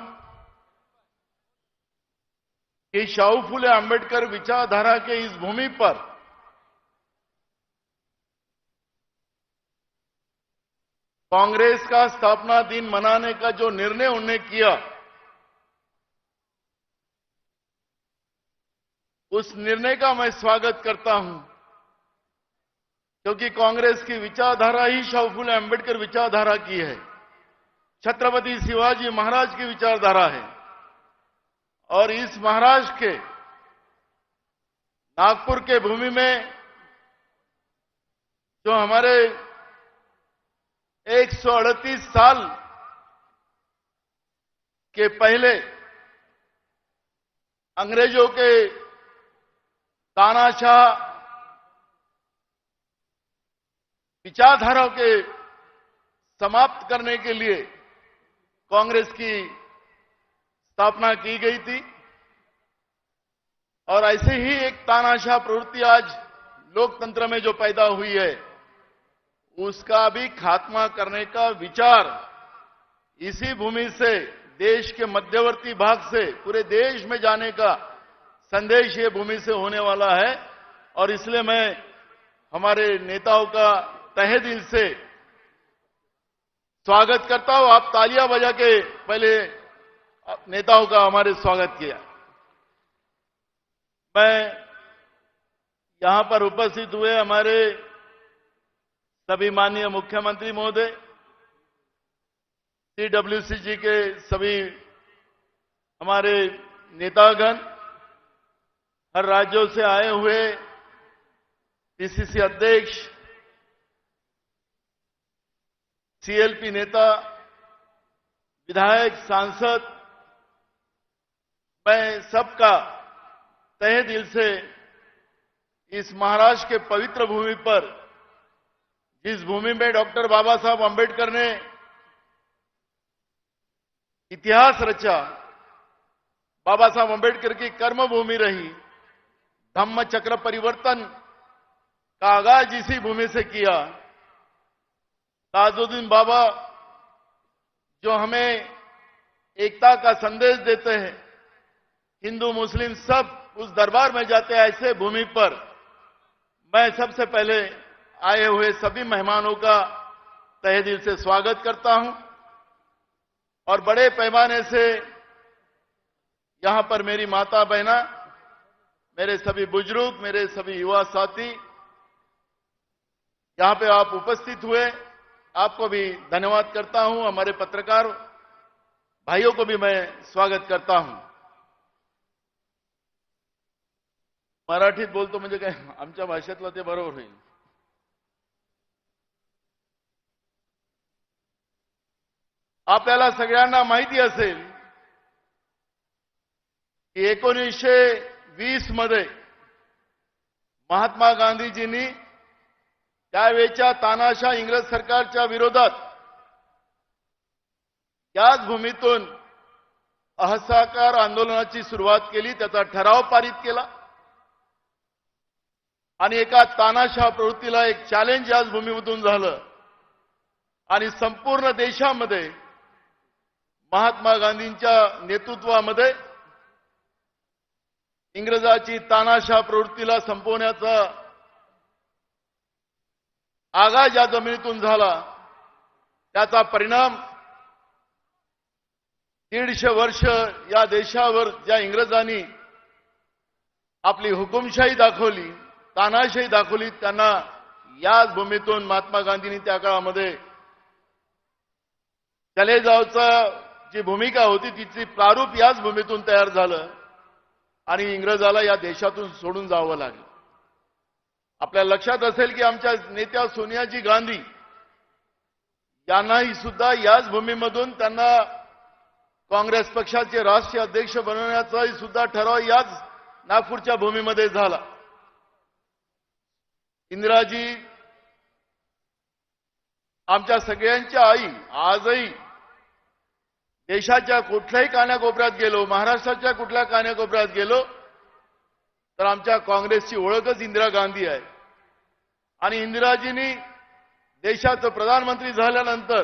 कि शाहू फुले अंबेडकर विचारधारा के इस भूमि पर कांग्रेस का स्थापना दिन मनाने का जो निर्णय उन्होंने किया, उस निर्णय का मैं स्वागत करता हूं, क्योंकि कांग्रेस की विचारधारा ही शाहू फुले अंबेडकर विचारधारा की है, छत्रपति शिवाजी महाराज की विचारधारा है. और इस महाराष्ट्र के नागपुर के भूमि में जो हमारे 138 साल के पहले अंग्रेजों के तानाशाह विचारधाराओं के समाप्त करने के लिए कांग्रेस की स्थापना की गई थी. और ऐसे ही एक तानाशाह प्रवृत्ति आज लोकतंत्र में जो पैदा हुई है, उसका भी खात्मा करने का विचार इसी भूमि से, देश के मध्यवर्ती भाग से पूरे देश में जाने का संदेश ये भूमि से होने वाला है. और इसलिए मैं हमारे नेताओं का तहे दिल से स्वागत करता हूं. आप तालियां बजा के पहले नेताओं का हमारे स्वागत किया. मैं यहां पर उपस्थित हुए हमारे सभी माननीय मुख्यमंत्री महोदय, सीडब्ल्यूसी के सभी हमारे नेतागण, हर राज्यों से आए हुए पीसीसी अध्यक्ष, सीएलपी नेता, विधायक, सांसद, मैं सबका तहे दिल से इस महाराष्ट्र के पवित्र भूमि पर जिस भूमि में डॉक्टर बाबा साहब अंबेडकर ने इतिहास रचा, बाबा साहब अंबेडकर की कर्मभूमि रही, धम्म चक्र परिवर्तन का आगाज इसी भूमि से किया। ताजुद्दीन बाबा जो हमें एकता का संदेश देते हैं, हिंदू मुस्लिम सब उस दरबार में जाते हैं। ऐसे भूमि पर मैं सबसे पहले आए हुए सभी मेहमानों का तहे दिल से स्वागत करता हूं और बड़े पैमाने से यहां पर मेरी माता बहना, मेरे सभी बुजुर्ग, मेरे सभी युवा साथी यहां पे आप उपस्थित हुए, आपको भी धन्यवाद करता हूं। हमारे पत्रकार भाइयों को भी मैं स्वागत करता हूं। मराठीत बोलतो म्हणजे काय, आमच्या भाषेतलं ते बरोबर होईल। आपल्याला सगळ्यांना माहिती असेल की 1920 मध्ये महात्मा गांधीजींनी त्यावेळच्या तानाशाह इंग्रज सरकारच्या विरोधात याच भूमीतून असहकार आंदोलनाची सुरुवात केली, त्याचा ठराव पारित केला आणि एका तानाशाह प्रवृत्तीला एक चॅलेंज याच भूमीमधून झालं आणि संपूर्ण देशामध्ये महात्मा गांधींच्या नेतृत्वामध्ये इंग्रजाची तानाशाह प्रवृत्तीला संपवण्याचा आगाज या जमिनीतून झाला। त्याचा परिणाम 150 वर्ष या देशावर ज्या इंग्रजांनी आपली हुकुमशाही दाखवली, तानाशाही दाखवली, त्यांना याच भूमीतून महात्मा गांधींनी त्या काळामध्ये चले जावचा जी भूमिका होती तिची प्रारूप याच भूमीतून तयार झालं आणि इंग्रजाला या देशातून सोडून जावं लागलं। आपल्या लक्षात असेल की आमच्या नेत्या सोनियाजी गांधी यांनाही सुद्धा याच भूमीमधून त्यांना काँग्रेस पक्षाचे राष्ट्रीय अध्यक्ष बनवण्याचाही सुद्धा ठराव याच नागपूरच्या भूमीमध्ये झाला। इंदिराजी आमच्या सगळ्यांच्या आई, आजही देशाच्या कुठल्याही कानाकोपऱ्यात गेलो, महाराष्ट्राच्या कुठल्या कानाकोपऱ्यात गेलो तर आमच्या काँग्रेसची ओळखच इंदिरा गांधी आहे। आणि इंदिराजींनी देशाचं प्रधानमंत्री झाल्यानंतर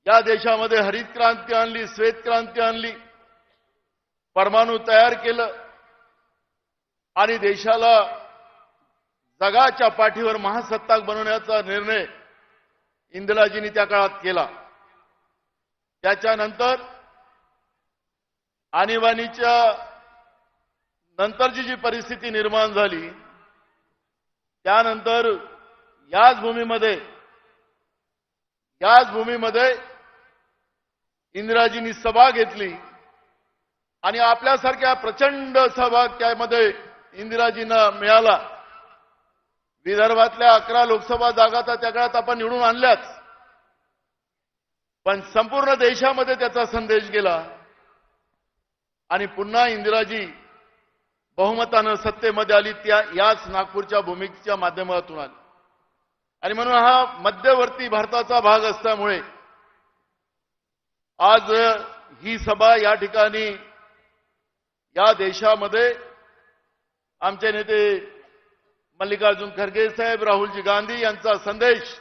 या देशामध्ये हरित क्रांती आणली, श्वेत क्रांती आणली, परमाणु तयार केलं आणि देशाला जगाच्या पाठीवर महासत्ताक बनवण्याचा निर्णय इंदिराजींनी त्या काळात केला। त्याच्यानंतर आणीबाणीच्या नंतरची जी परिस्थिती निर्माण झाली, त्यानंतर याच भूमीमध्ये इंदिराजींनी सभा घेतली आणि आपल्यासारख्या प्रचंड सहभाग त्यामध्ये इंदिराजींना मिळाला। विदर्भातल्या 11 लोकसभा जागा तर त्या काळात आपण निवडून आणल्याच, पण संपूर्ण देशामध्ये त्याचा संदेश गेला आणि पुन्हा इंदिराजी बहुमतानं सत्तेमध्ये आली, त्या याच नागपूरच्या भूमीच्या माध्यमातून आली। आणि म्हणून हा मध्यवर्ती भारताचा भाग असल्यामुळे आज ही सभा या ठिकाणी या देशामध्ये आमचे नेते मल्लिकार्जुन खरगे साहेब, राहुलजी गांधी यांचा संदेश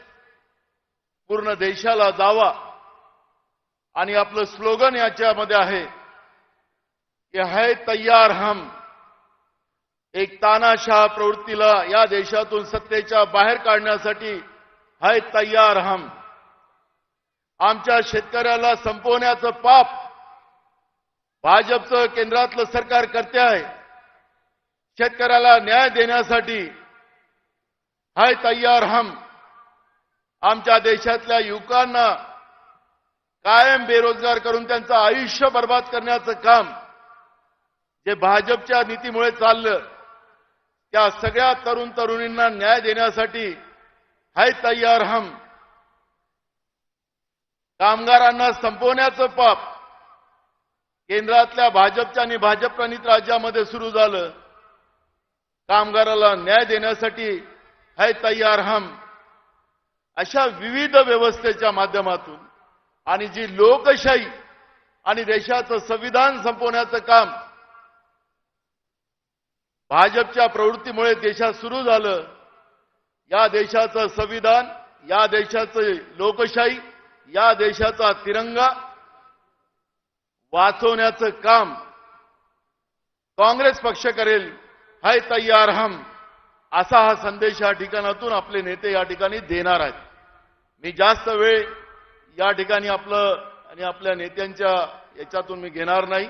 पूर्ण देशाला जावा आणि आपलं स्लोगन याच्यामध्ये आहे की है तैयार हम, एक तानाशाह प्रवृत्तीला या देशातून सत्तेच्या बाहेर काढण्यासाठी है तैयार हम। आमच्या शेतकऱ्याला संपवण्याचं पाप भाजपचं केंद्रातलं सरकार करते आहे। शेतकऱ्याला न्याय देण्यासाठी है तैयार हम। आमच्या देशातल्या युवकांना कायम बेरोजगार करून त्यांचं आयुष्य बर्बाद करण्याचं काम जे भाजपच्या नीतीमुळे चाललं, त्या सगळ्या तरुण तरुणींना न्याय देण्यासाठी है तैयार हम। कामगारांना संपवण्याचं पाप केंद्रातल्या भाजपच्या आणि भाजपप्रणित राज्यामध्ये सुरू झालं। कामगाराला न्याय देण्यासाठी है तैयार हम। अशा विविध व्यवस्थेच्या माध्यमातून आणि जी लोकशाही आणि देशाचं संविधान संपवण्याचं काम भाजपच्या प्रवृत्तीमुळे देशात सुरू झालं, या देशाचं संविधान, या देशाचं लोकशाही, या देशाचा तिरंगा वाचवण्याचं काम काँग्रेस पक्ष करेल, है तैयार हम, असा हा संदेश या ठिकाणातून आपले नेते या ठिकाणी देणार आहेत. मी जास्त वेळ या ठिकाणी आपल्या नेत्यांच्या याच्यातून मी घेणार नाही.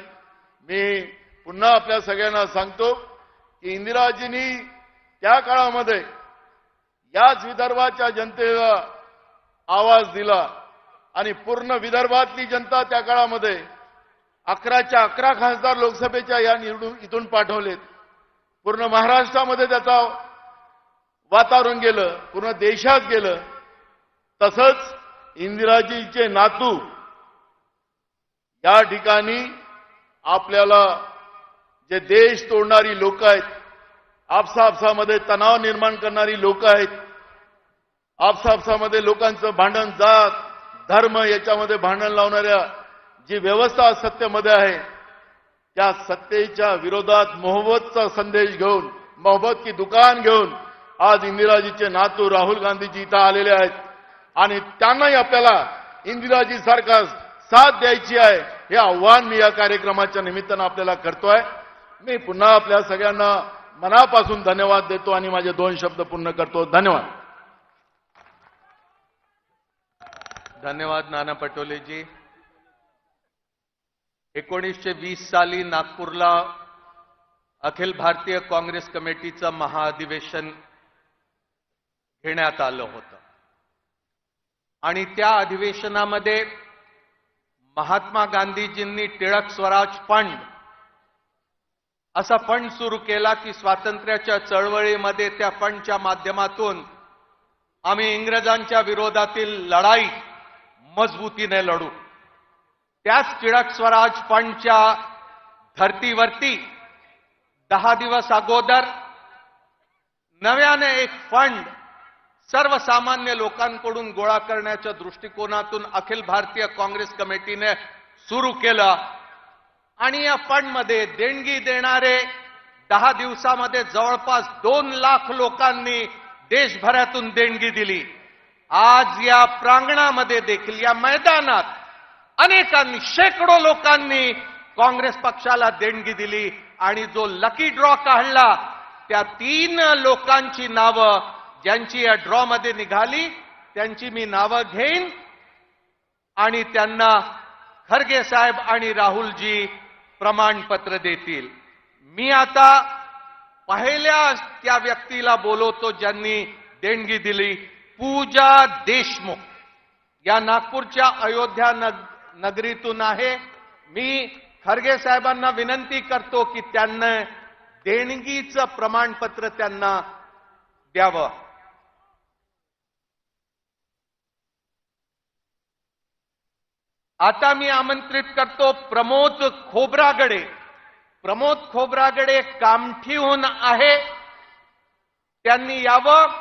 मी पुन्हा आपल्या सगळ्यांना सांगतो की इंदिराजींनी त्या काळामध्ये याच विदर्भाच्या जनतेला आवाज दिला आणि पूर्ण विदर्भातली जनता त्या काळामध्ये 11च्या 11 खासदार लोकसभेच्या या इथून पाठवलेत. पूर्ण महाराष्ट्रामध्ये त्याचा वातावरण गेलं, पूर्ण देशात गेलं. तसंच इंदिराजीचे नातू या ठिकाणी आपल्याला जे देश तोडणारी लोक आहेत, आपसामध्ये तणाव निर्माण करणारी लोक आहेत, आपसामध्ये लोकांचं भांडण, जात धर्म याच्यामध्ये भांडण लावणाऱ्या जी व्यवस्था सत्तेमध्ये आहे, त्या सत्तेच्या विरोधात मोहब्बतचा संदेश घेऊन, मोहब्बत की दुकान घेऊन आज इंदिराजीचे नातू राहुल गांधीजी इथं आलेले आहेत आणि त्यांनाही आपल्याला इंदिराजी सारखा साथ द्यायची आहे, हे आव्हान मी या कार्यक्रमाच्या निमित्तानं आपल्याला करतोय. मी पुन्हा आपल्या सगळ्यांना मनापासून धन्यवाद देतो आणि माझे 2 शब्द पूर्ण करतो. धन्यवाद. धन्यवाद नाना पटोलेजी. 1920 साली नागपूरला अखिल भारतीय काँग्रेस कमिटीचं महाअधिवेशन घेण्यात आलं होतं आणि त्या अधिवेशनामध्ये महात्मा गांधीजींनी टिळक स्वराज फंड असा फंड सुरू केला की स्वातंत्र्याच्या चळवळीमध्ये त्या फंडच्या माध्यमातून आम्ही इंग्रजांच्या विरोधातील लढाई मजबूतीने लढू. त्याच टिळक स्वराज फंडच्या धर्तीवरती 10 दिवस अगोदर नव्याने एक फंड सर्वसामान्य लोकांकडून गोळा करण्याच्या दृष्टिकोनातून अखिल भारतीय काँग्रेस कमिटीने सुरू केलं आणि या फंडमध्ये देणगी देणारे 10 दिवसामध्ये जवळपास 2 लाख लोकांनी देशभरातून देणगी दिली. आज या प्रांगणामध्ये देखील, या मैदानात अनेकांनी, शेकडो लोकांनी काँग्रेस पक्षाला देणगी दिली आणि जो लकी ड्रॉ काढला त्या 3 लोकांची नावं ज्यांची या ड्रॉ मध्ये निघाली त्यांची मी नावं घेईन आणि त्यांना खरगे साहेब आणि राहुलजी प्रमाणपत्र देतील. मी आता पहिल्या त्या व्यक्तीला बोलवतो ज्यांनी देणगी दिली, पूजा देशमुख, या नागपूरच्या अयोध्या नगरीतून आहे. मी खरगे साहेबांना विनंती करतो की त्यांना देणगीचं प्रमाणपत्र त्यांना द्यावं. आता मी आमंत्रित करतो प्रमोद खोब्रागडे. प्रमोद खोब्रागडे कामठीहून आहे, त्यांनी यावं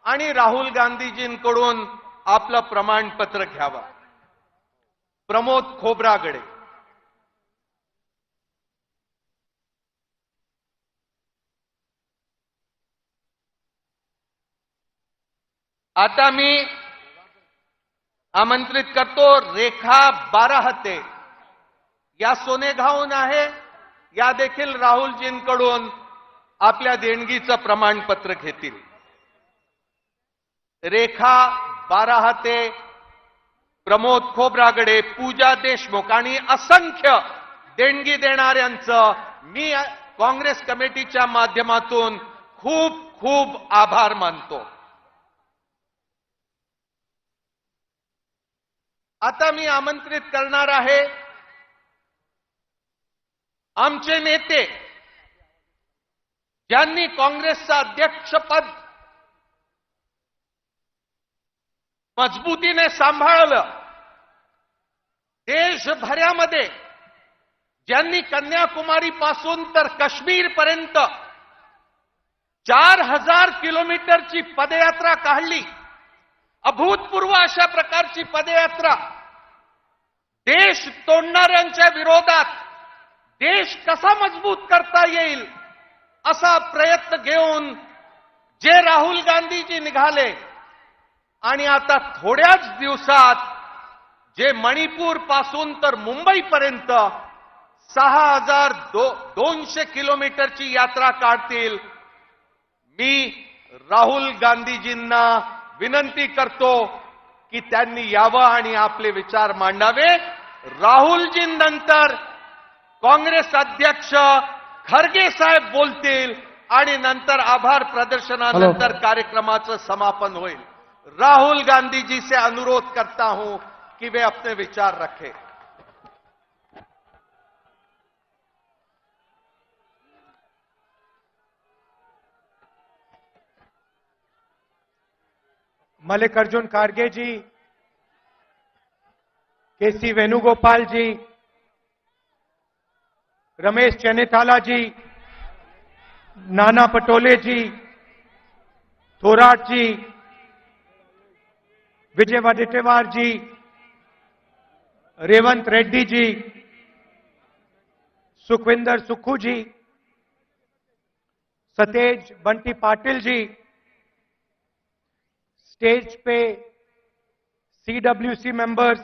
आणि राहुल गांधीजींकडून आपलं प्रमाणपत्र घ्यावं. प्रमोद खोब्रागडे. आता मी आमंत्रित करतो रेखा बाराहते, या सोनेगावहून आहे, या देखील राहुलजींकडून आपल्या देणगीचं प्रमाणपत्र घेतील. रेखा बाराहते, प्रमोद खोब्रागडे, पूजा देशमुख आणि असंख्य देणगी देणाऱ्यांचं मी काँग्रेस कमिटीच्या माध्यमातून खूप खूप आभार मानतो. आता मी आमंत्रित करणार आहे आमचे नेते ज्यांनी काँग्रेसचं अध्यक्षपद मजबूतीने सांभाळलं, देशभरामध्ये ज्यांनी कन्याकुमारी पासून तर काश्मीर पर्यंत 4000 किलोमीटरची पदयात्रा काढली, अभूतपूर्व अशा प्रकारची पदयात्रा देश तोडणाऱ्यांच्या विरोधात देश कसा मजबूत करता येईल असा प्रयत्न घेऊन जे राहुल गांधीजी निघाले आणि आता थोड्याच दिवसात जे मणिपूर पासून तर मुंबईपर्यंत 6200 किलोमीटरची यात्रा काढतील. मी राहुल गांधीजींना विनंती करतो की त्यांनी यावं आणि आपले विचार मांडावे. राहुलजींनंतर काँग्रेस अध्यक्ष खरगे साहेब बोलतील आणि नंतर आभार प्रदर्शनानंतर कार्यक्रमाचं समापन होईल. राहुल गांधी जी से अनुरोध करता हूं कि वे अपने विचार रखें. मल्लिकार्जुन खड़गे जी, केसी वेणुगोपाल जी, रमेश चन्नीथाला जी, नाना पटोले जी, थोराट जी, विजय वडेट्टीवार जी, रेवंत रेड्डी जी, सुखविंदर सुक्खू जी, सतेज बंटी पाटिल जी, स्टेज पे सीडब्ल्यूसी मेंबर्स,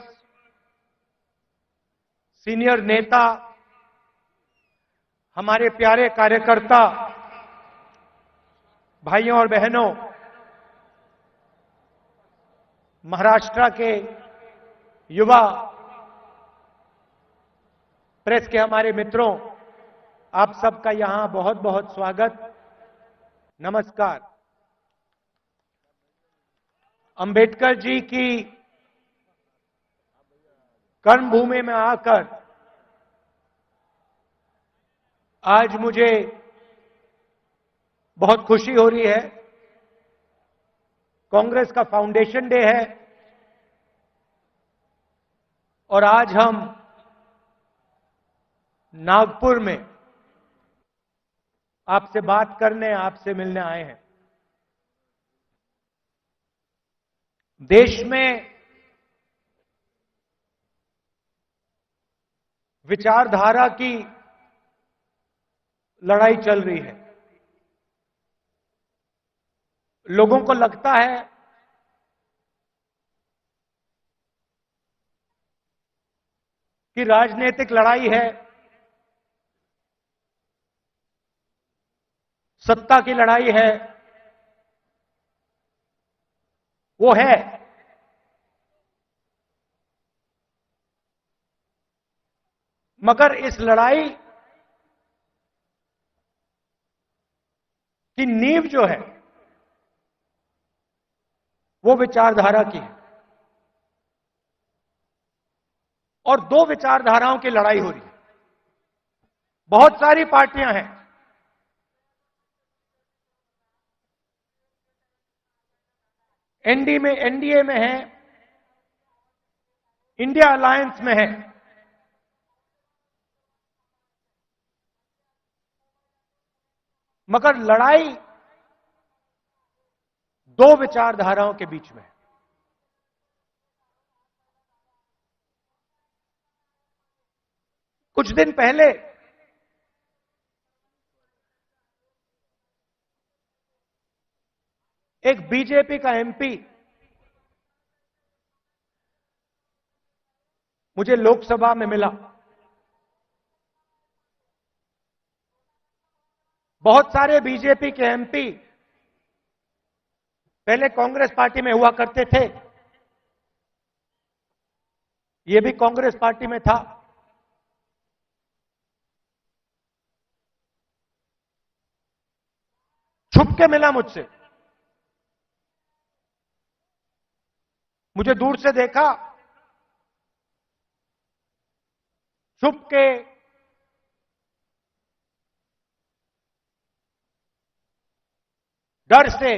सीनियर नेता, हमारे प्यारे कार्यकर्ता, भाइयों और बहनों, महाराष्ट्र के युवा प्रेस के हमारे मित्रों, आप सबका यहां बहुत बहुत स्वागत, नमस्कार. अंबेडकर जी की कर्मभूमि में आकर आज मुझे बहुत खुशी हो रही है. कांग्रेस का फाउंडेशन डे है और आज हम नागपुर में आपसे बात करने, आपसे मिलने आए हैं. देश में विचारधारा की लड़ाई चल रही है. लोगों को लगता है कि राजनीतिक लड़ाई है, सत्ता की लड़ाई है. वो है, मगर इस लड़ाई की नींव जो है वो विचारधारा की है और दो विचारधाराओं की लड़ाई हो रही है. बहुत सारी पार्टियां हैं, एनडीए में है, इंडिया अलायंस में है, मगर लड़ाई दो विचारधाराओं के बीच में है. कुछ दिन पहले एक बीजेपी का एमपी मुझे लोकसभा में मिला. बहुत सारे बीजेपी के एमपी पहले कांग्रेस पार्टी में हुआ करते थे, ये भी कांग्रेस पार्टी में था. छुप के मिला मुझसे, मुझे दूर से देखा, छुप के डर से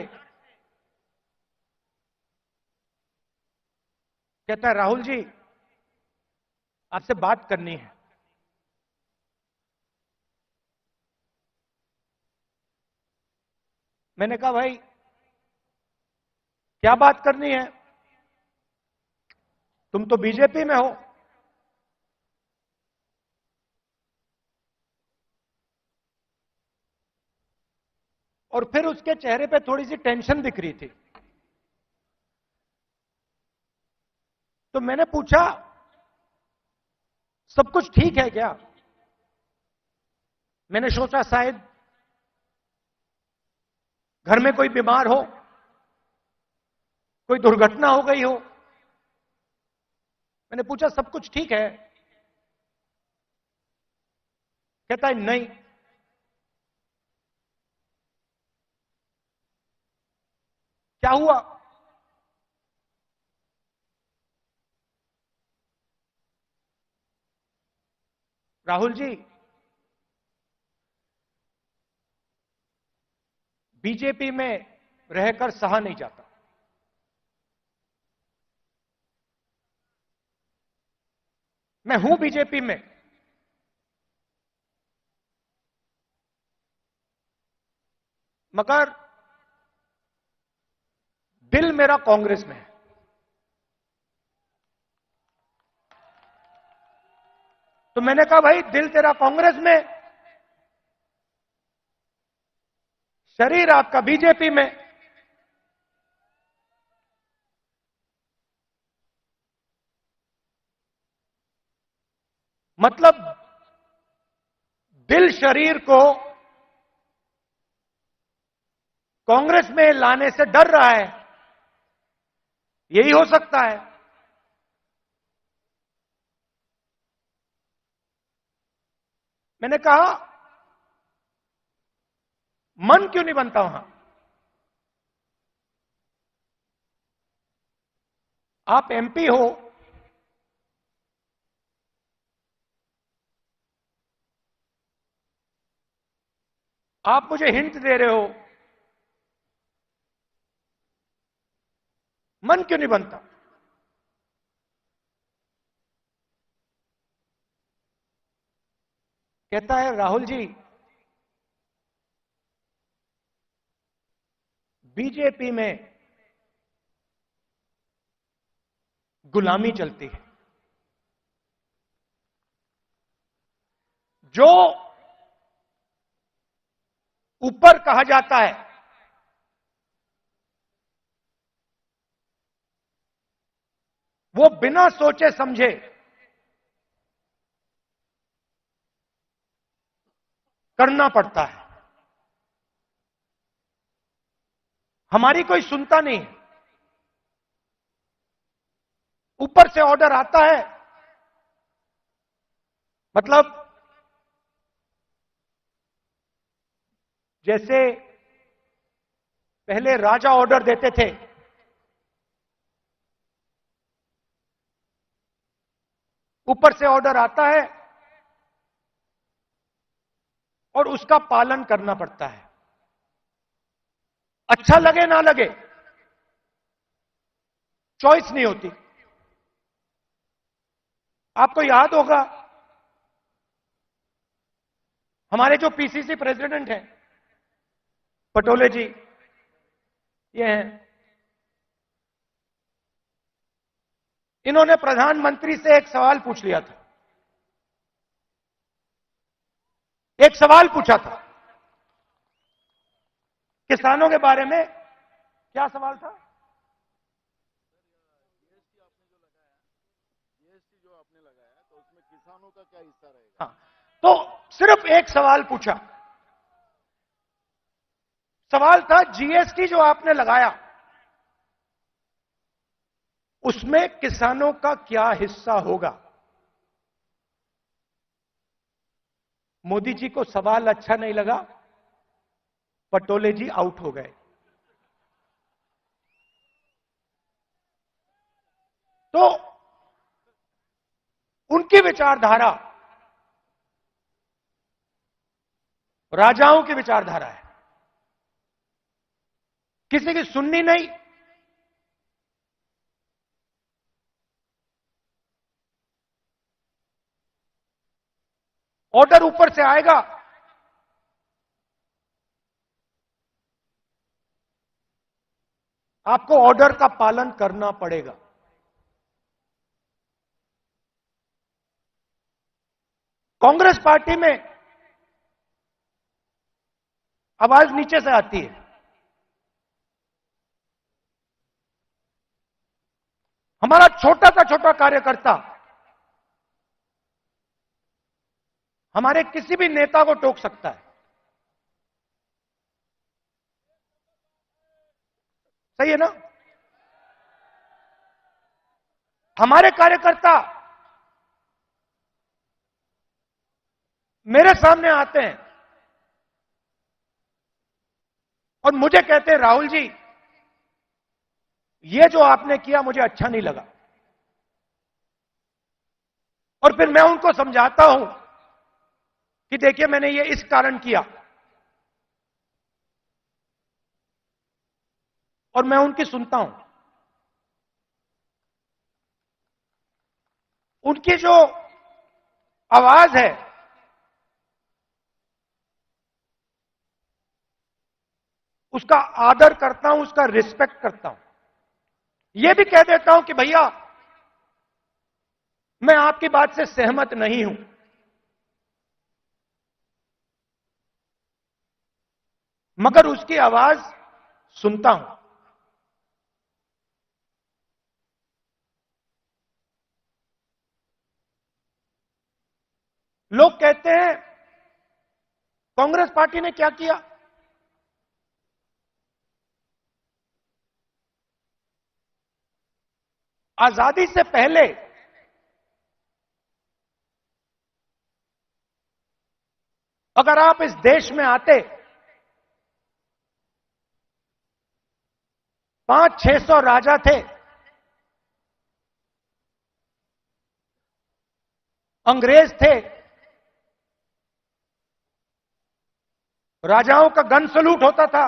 कहता है, राहुल जी आपसे बात करनी है. मैंने कहा भाई क्या बात करनी है. तुम तो बीजेपी में हो। और फिर उसके चेहरे पे थोड़ी सी टेंशन दिख रही थी। तो मैंने पूछा, सब कुछ ठीक है क्या? मैंने सोचा शायद घर में कोई बीमार हो, कोई दुर्घटना हो गई हो। मैंने पूछा सब कुछ ठीक है? कहता है नहीं। क्या हुआ? राहुल जी, बीजेपी में रहकर सहा नहीं जाता। मैं हूं बीजेपी में, मगर दिल मेरा कांग्रेस में है। तो मैंने कहा भाई दिल तेरा कांग्रेस में, शरीर आपका बीजेपी में। मतलब दिल शरीर को कांग्रेस में लाने से डर रहा है, यही हो सकता है। मैंने कहा मन क्यों नहीं बनता वहां? आप एमपी हो, आप मुझे हिंट दे रहे हो, मन क्यों नहीं बनता? कहता है राहुल जी, बीजेपी में गुलामी चलती है। जो ऊपर कहा जाता है वो बिना सोचे समझे करना पड़ता है। हमारी कोई सुनता नहीं है। ऊपर से ऑर्डर आता है, मतलब जैसे पहले राजा ऑर्डर देते थे, ऊपर से ऑर्डर आता है और उसका पालन करना पड़ता है, अच्छा लगे ना लगे, चॉइस नहीं होती। आपको याद होगा हमारे जो पीसीसी प्रेसिडेंट हैं पटोले जी, ये हैं, इन्होंने प्रधानमंत्री से एक सवाल पूछ लिया था। एक सवाल पूछा था किसानों के बारे में। क्या सवाल था? जीएसटी जो आपने लगाया तो उसमें किसानों का क्या हिस्सा रहेगा? हाँ, तो सिर्फ एक सवाल पूछा। सवाल था जीएसटी जो आपने लगाया उसमें किसानों का क्या हिस्सा होगा। मोदी जी को सवाल अच्छा नहीं लगा, पटोले जी आउट हो गए। तो उनकी विचारधारा राजाओं की विचारधारा है, किसी की सुननी नहीं। ऑर्डर ऊपर से आएगा, आपको ऑर्डर का पालन करना पड़ेगा। कांग्रेस पार्टी में आवाज नीचे से आती है। हमारा छोटा सा छोटा कार्यकर्ता हमारे किसी भी नेता को टोक सकता है। सही है ना? हमारे कार्यकर्ता मेरे सामने आते हैं और मुझे कहते हैं, राहुल जी ये जो आपने किया मुझे अच्छा नहीं लगा। और फिर मैं उनको समझाता हूं कि देखिए मैंने ये इस कारण किया, और मैं उनकी सुनता हूं। उनकी जो आवाज है उसका आदर करता हूं, उसका रिस्पेक्ट करता हूं। यह भी कह देता हूं कि भैया मैं आपकी बात से सहमत नहीं हूं, मगर उसकी आवाज सुनता हूं। लोग कहते हैं कांग्रेस पार्टी ने क्या किया। आजादी से पहले अगर आप इस देश में आते 500-600 राजा थे, अंग्रेज थे, राजाओं का गन सलूट होता था,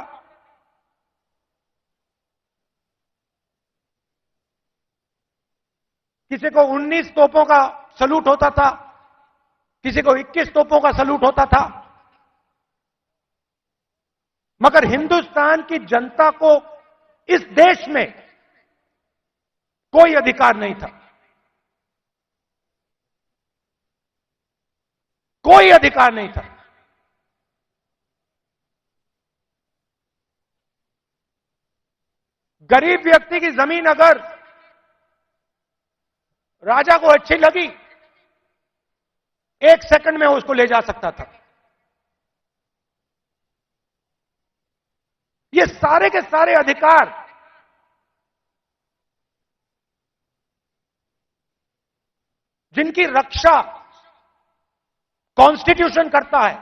किसी को 19 तोपों का सलूट होता था, किसी को 21 तोपों का सलूट होता था, मगर हिंदुस्तान की जनता को इस देश में कोई अधिकार नहीं था। कोई अधिकार नहीं था। गरीब व्यक्ति की जमीन अगर राजा को अच्छी लगी, 1 सेकंड में उसको ले जा सकता था। ये सारे के सारे अधिकार जिनकी रक्षा कॉन्स्टिट्यूशन करता है,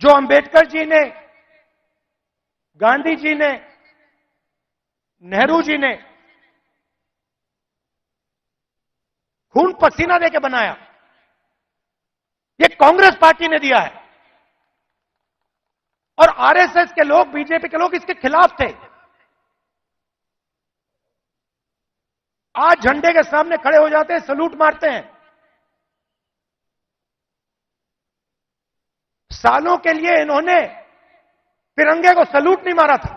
जो अंबेडकर जी ने, गांधी जी ने, नेहरू जी ने खून पसीना देके बनाया, ये कांग्रेस पार्टी ने दिया है। और आरएसएस के लोग, बीजेपी के लोग इसके खिलाफ थे। आज झंडे के सामने खड़े हो जाते हैं, सलूट मारते हैं। सालों के लिए इन्होंने तिरंगे को सलूट नहीं मारा था।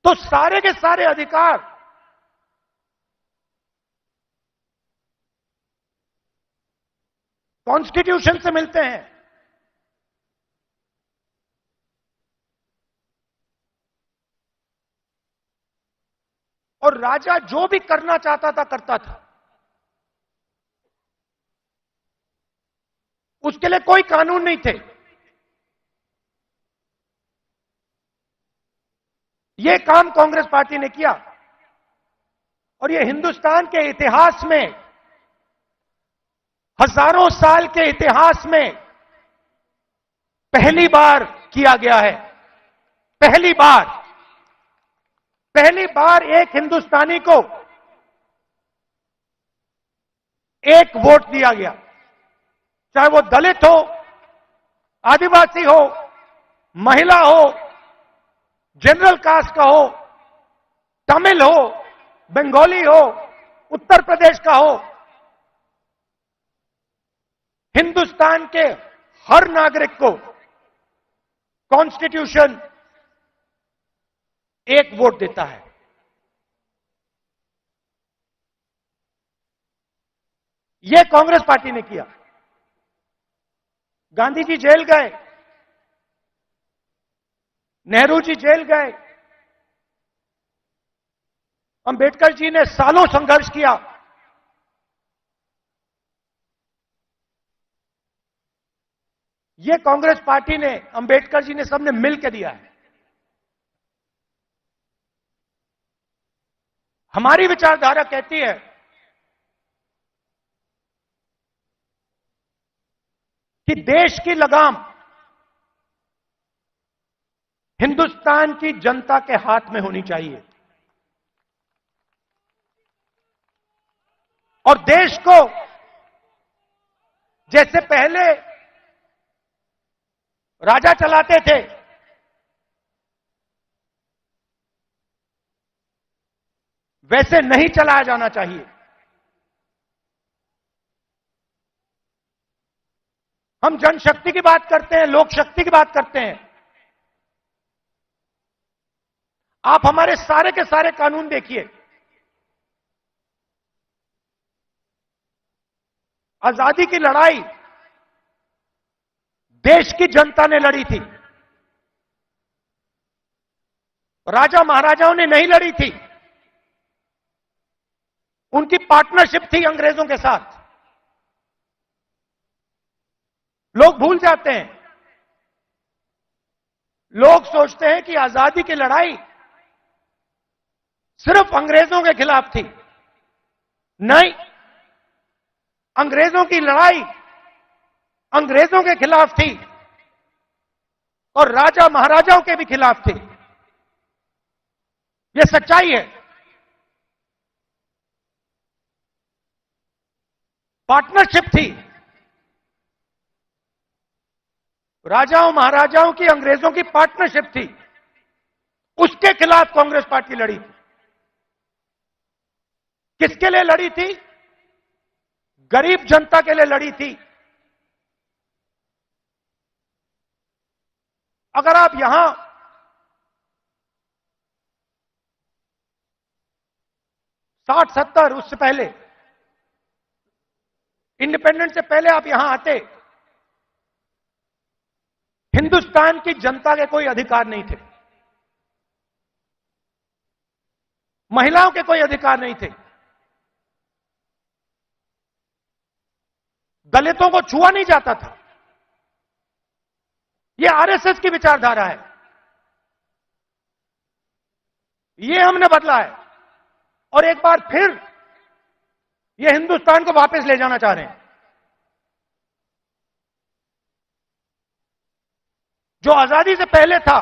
तो सारे के सारे अधिकार कॉन्स्टिट्यूशन से मिलते हैं। और राजा जो भी करना चाहता था करता था, उसके लिए कोई कानून नहीं थे। यह काम कांग्रेस पार्टी ने किया और यह हिंदुस्तान के इतिहास में, हजारों साल के इतिहास में पहली बार किया गया है। पहली बार एक हिंदुस्तानी को एक वोट दिया गया, चाहे वो दलित हो, आदिवासी हो, महिला हो, जनरल कास्ट का हो, तमिल हो, बंगाली हो, उत्तर प्रदेश का हो। हिंदुस्तान के हर नागरिक को कॉन्स्टिट्यूशन एक वोट देता है। यह कांग्रेस पार्टी ने किया। गांधी जी जेल गए, नेहरू जी जेल गए, अंबेडकर जी ने सालों संघर्ष किया। यह कांग्रेस पार्टी ने, अंबेडकर जी ने, सबने मिलकर दिया है। हमारी विचारधारा कहती है कि देश की लगाम हिंदुस्तान की जनता के हाथ में होनी चाहिए और देश को जैसे पहले राजा चलाते थे, वैसे नहीं चलाया जाना चाहिए। हम जनशक्ति की बात करते हैं, लोक शक्ति की बात करते हैं। आप हमारे सारे के सारे कानून देखिए, आजादी की लड़ाई देश की जनता ने लड़ी थी, राजा महाराजाओं ने नहीं लड़ी थी। उनकी पार्टनरशिप थी अंग्रेजों के साथ। लोग भूल जाते हैं, लोग सोचते हैं कि आजादी की लड़ाई सिर्फ अंग्रेजों के खिलाफ थी। नहीं, अंग्रेजों की लड़ाई अंग्रेजों के खिलाफ थी और राजा महाराजाओं के भी खिलाफ थी। यह सच्चाई है। पार्टनरशिप थी, राजाओं महाराजाओं की, अंग्रेजों की पार्टनरशिप थी। उसके खिलाफ कांग्रेस पार्टी लड़ी थी। किसके लिए लड़ी थी? गरीब जनता के लिए लड़ी थी। अगर आप यहां साठ 70 उससे पहले, इंडिपेंडेंस से पहले आप यहां आते, हिंदुस्तान की जनता के कोई अधिकार नहीं थे, महिलाओं के कोई अधिकार नहीं थे, दलितों को छुआ नहीं जाता था। यह आरएसएस की विचारधारा है। यह हमने बदला है और एक बार फिर यह हिंदुस्तान को वापस ले जाना चाह रहे हैं। जो आजादी से पहले था,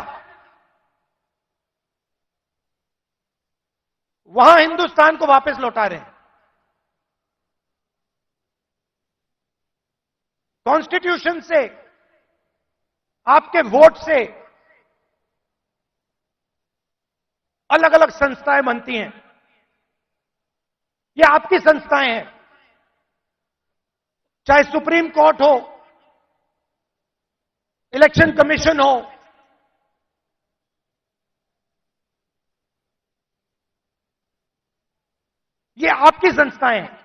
वहां हिंदुस्तान को वापस लौटा रहे हैं। कॉन्स्टिट्यूशन से, आपके वोट से अलग अलग संस्थाएं बनती हैं। ये आपकी संस्थाएं हैं, चाहे सुप्रीम कोर्ट हो, इलेक्शन कमीशन हो, ये आपकी संस्थाएं हैं।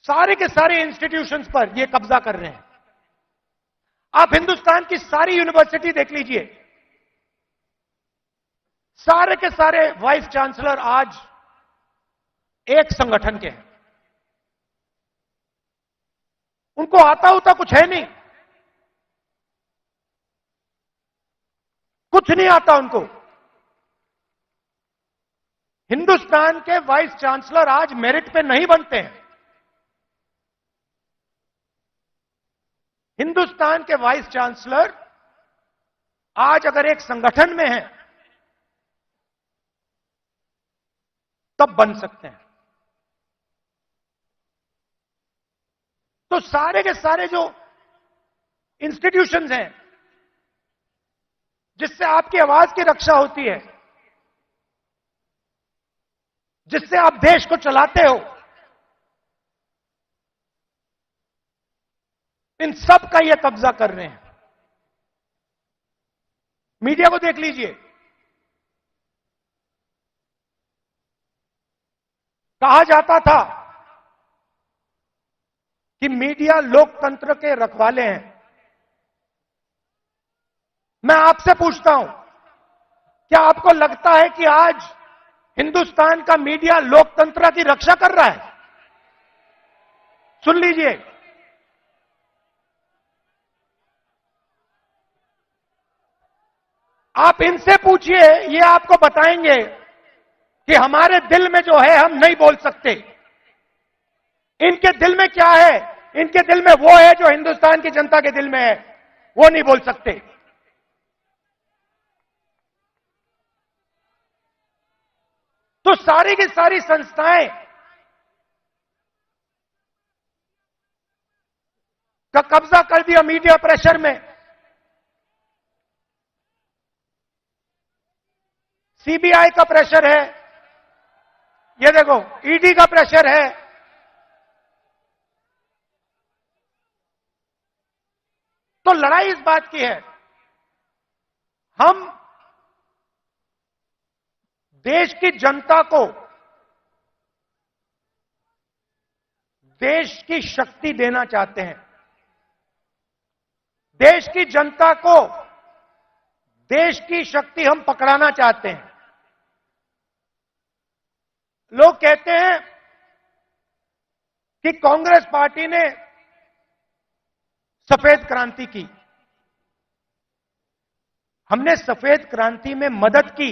सारे के सारे इंस्टीट्यूशंस पर ये कब्जा कर रहे हैं। आप हिंदुस्तान की सारी यूनिवर्सिटी देख लीजिए, सारे के सारे वाइस चांसलर आज एक संगठन के हैं। उनको आता होता कुछ है नहीं, कुछ नहीं आता उनको। हिंदुस्तान के वाइस चांसलर आज मेरिट पे नहीं बनते हैं। हिंदुस्तान के वाइस चांसलर आज अगर एक संगठन में हैं तब बन सकते हैं। तो सारे के सारे जो इंस्टीट्यूशंस हैं जिससे आपकी आवाज की रक्षा होती है, जिससे आप देश को चलाते हो, इन सब का ये कब्जा कर रहे हैं। मीडिया को देख लीजिए, कहा जाता था कि मीडिया लोकतंत्र के रखवाले हैं। मैं आपसे पूछता हूं, क्या आपको लगता है कि आज हिंदुस्तान का मीडिया लोकतंत्र की रक्षा कर रहा है? सुन लीजिए, आप इनसे पूछिए, ये आपको बताएंगे कि हमारे दिल में जो है हम नहीं बोल सकते। इनके दिल में क्या है? इनके दिल में वो है जो हिंदुस्तान की जनता के दिल में है, वो नहीं बोल सकते। तो सारी की सारी संस्थाएं का कब्जा कर दिया मीडिया प्रेशर में। सीबीआई का प्रेशर है, ये देखो ईडी का प्रेशर है। तो लड़ाई इस बात की है, हम देश की जनता को देश की शक्ति देना चाहते हैं। देश की जनता को देश की शक्ति हम पकड़ाना चाहते हैं। लोग कहते हैं कि कांग्रेस पार्टी ने सफेद क्रांति की। हमने सफेद क्रांति में मदद की,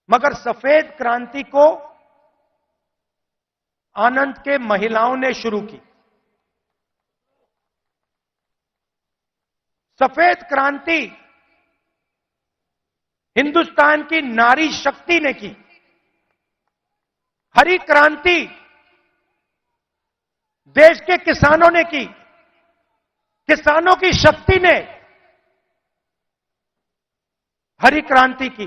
मगर सफेद क्रांति को आनंद के महिलाओं ने शुरू की। सफेद क्रांति हिंदुस्तान की नारी शक्ति ने की। हरी क्रांति देश के किसानों ने की। किसानों की शक्ति ने हरी क्रांति की।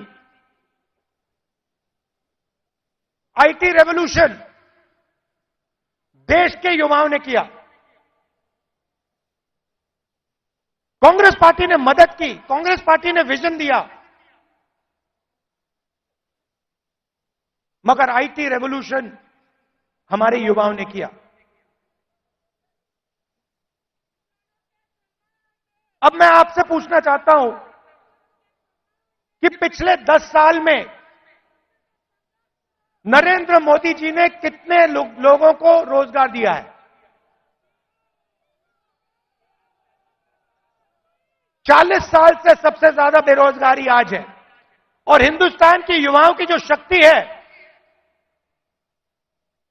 आईटी रेवोल्यूशन देश के युवाओं ने किया। कांग्रेस पार्टी ने मदद की, कांग्रेस पार्टी ने विजन दिया, मगर आईटी रेवोल्यूशन हमारे युवाओं ने किया। अब मैं आपसे पूछना चाहता हूं कि पिछले 10 साल में नरेंद्र मोदी जी ने कितने लोगों को रोजगार दिया है? 40 साल से सबसे ज्यादा बेरोजगारी आज है। और हिंदुस्तान के युवाओं की जो शक्ति है,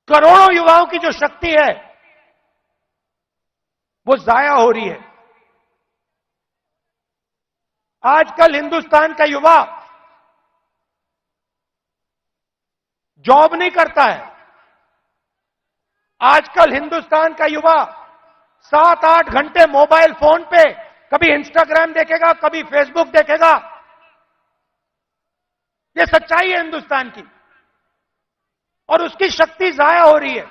करोड़ों युवाओं की जो शक्ति है, वो जाया हो रही है। आजकल हिंदुस्तान का युवा जॉब नहीं करता है। आजकल हिंदुस्तान का युवा 7-8 घंटे मोबाइल फोन पे कभी इंस्टाग्राम देखेगा, कभी फेसबुक देखेगा। ये सच्चाई है हिंदुस्तान की, और उसकी शक्ति जाया हो रही है।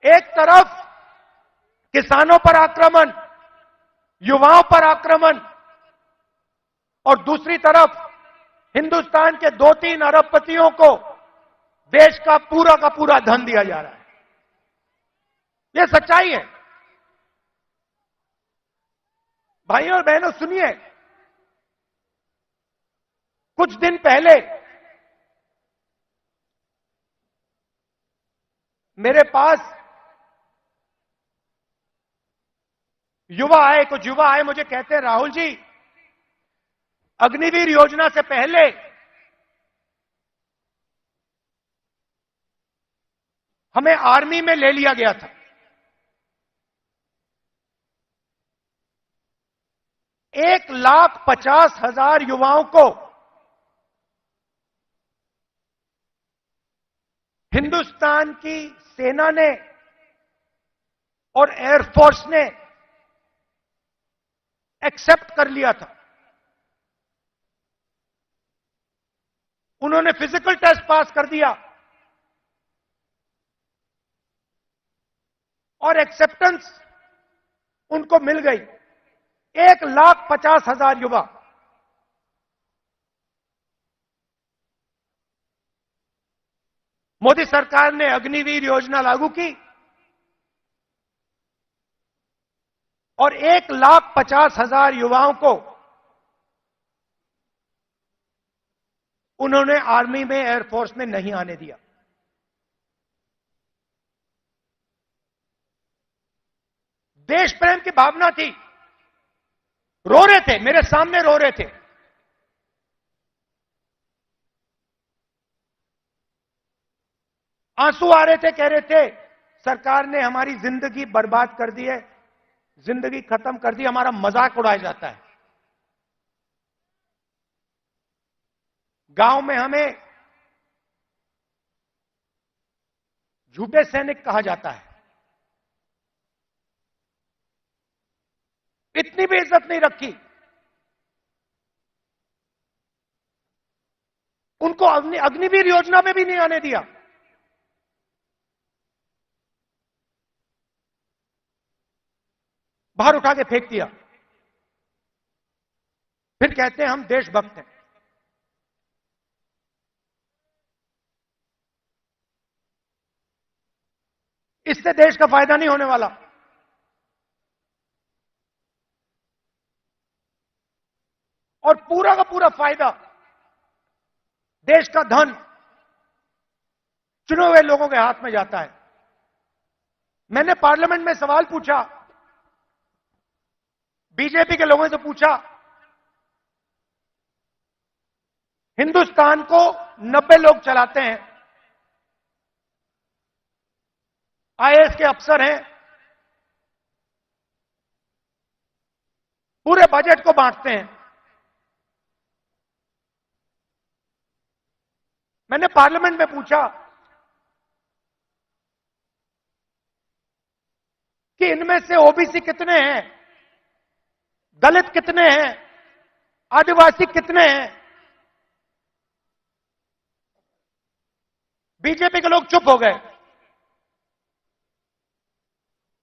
एक तरफ किसानों पर आक्रमण, युवाओं पर आक्रमण, और दूसरी तरफ हिंदुस्तान के 2-3 अरबपतियों को देश का पूरा धन दिया जा रहा है। यह सच्चाई है। भाइयों और बहनों सुनिए, कुछ दिन पहले मेरे पास कुछ युवा आए, मुझे कहते हैं राहुल जी, अग्निवीर योजना से पहले हमें आर्मी में ले लिया गया था। 1,50,000 युवाओं को हिंदुस्तान की सेना ने और एयरफोर्स ने एक्सेप्ट कर लिया था। उन्होंने फिजिकल टेस्ट पास कर दिया और एक्सेप्टेंस उनको मिल गई। 1,50,000 युवा मोदी सरकार ने अग्निवीर योजना लागू की और 1,50,000 युवाओं को उन्होंने आर्मी में, एयरफोर्स में नहीं आने दिया। देश प्रेम की भावना थी। रो रहे थे, मेरे सामने रो रहे थे। आंसू आ रहे थे, कह रहे थे सरकार ने हमारी जिंदगी बर्बाद कर दी है, जिंदगी खत्म कर दी, हमारा मजाक उड़ाया जाता है। गांव में हमें झूठे सैनिक कहा जाता है। इतनी भी इज्जत नहीं रखी। उनको अग्निवीर योजना में भी नहीं आने दिया। बाहर उठा के फेंक दिया। फिर कहते हैं हम देशभक्त हैं। इससे देश का फायदा नहीं होने वाला। और पूरा का पूरा फायदा, देश का धन चुने हुए लोगों के हाथ में जाता है। मैंने पार्लियामेंट में सवाल पूछा, बीजेपी के लोगों से पूछा, हिंदुस्तान को 90 लोग चलाते हैं, आईएएस के अफसर हैं, पूरे बजट को बांटते हैं। मैंने पार्लियामेंट में पूछा कि इनमें से ओबीसी कितने हैं, दलित कितने हैं, आदिवासी कितने हैं। बीजेपी के लोग चुप हो गए।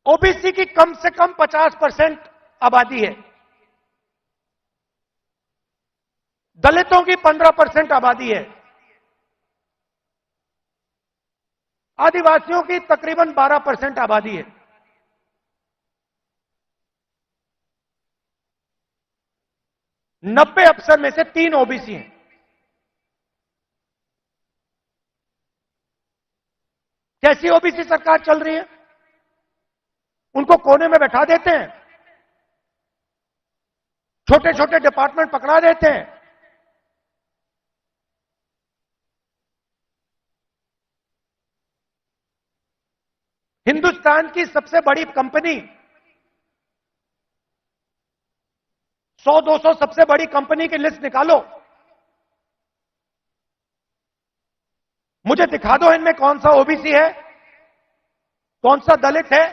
ओबीसी की कम से कम 50% आबादी है, दलितों की 15% आबादी है, आदिवासियों की तकरीबन 12% आबादी है। नब्बे अफसर में से 3 ओबीसी हैं। कैसी ओबीसी सरकार चल रही है? उनको कोने में बैठा देते हैं, छोटे छोटे डिपार्टमेंट पकड़ा देते हैं, हिंदुस्तान की सबसे बड़ी कंपनी, 100-200 सबसे बड़ी कंपनी की लिस्ट निकालो, मुझे दिखा दो इनमें कौन सा ओबीसी है, कौन सा दलित है,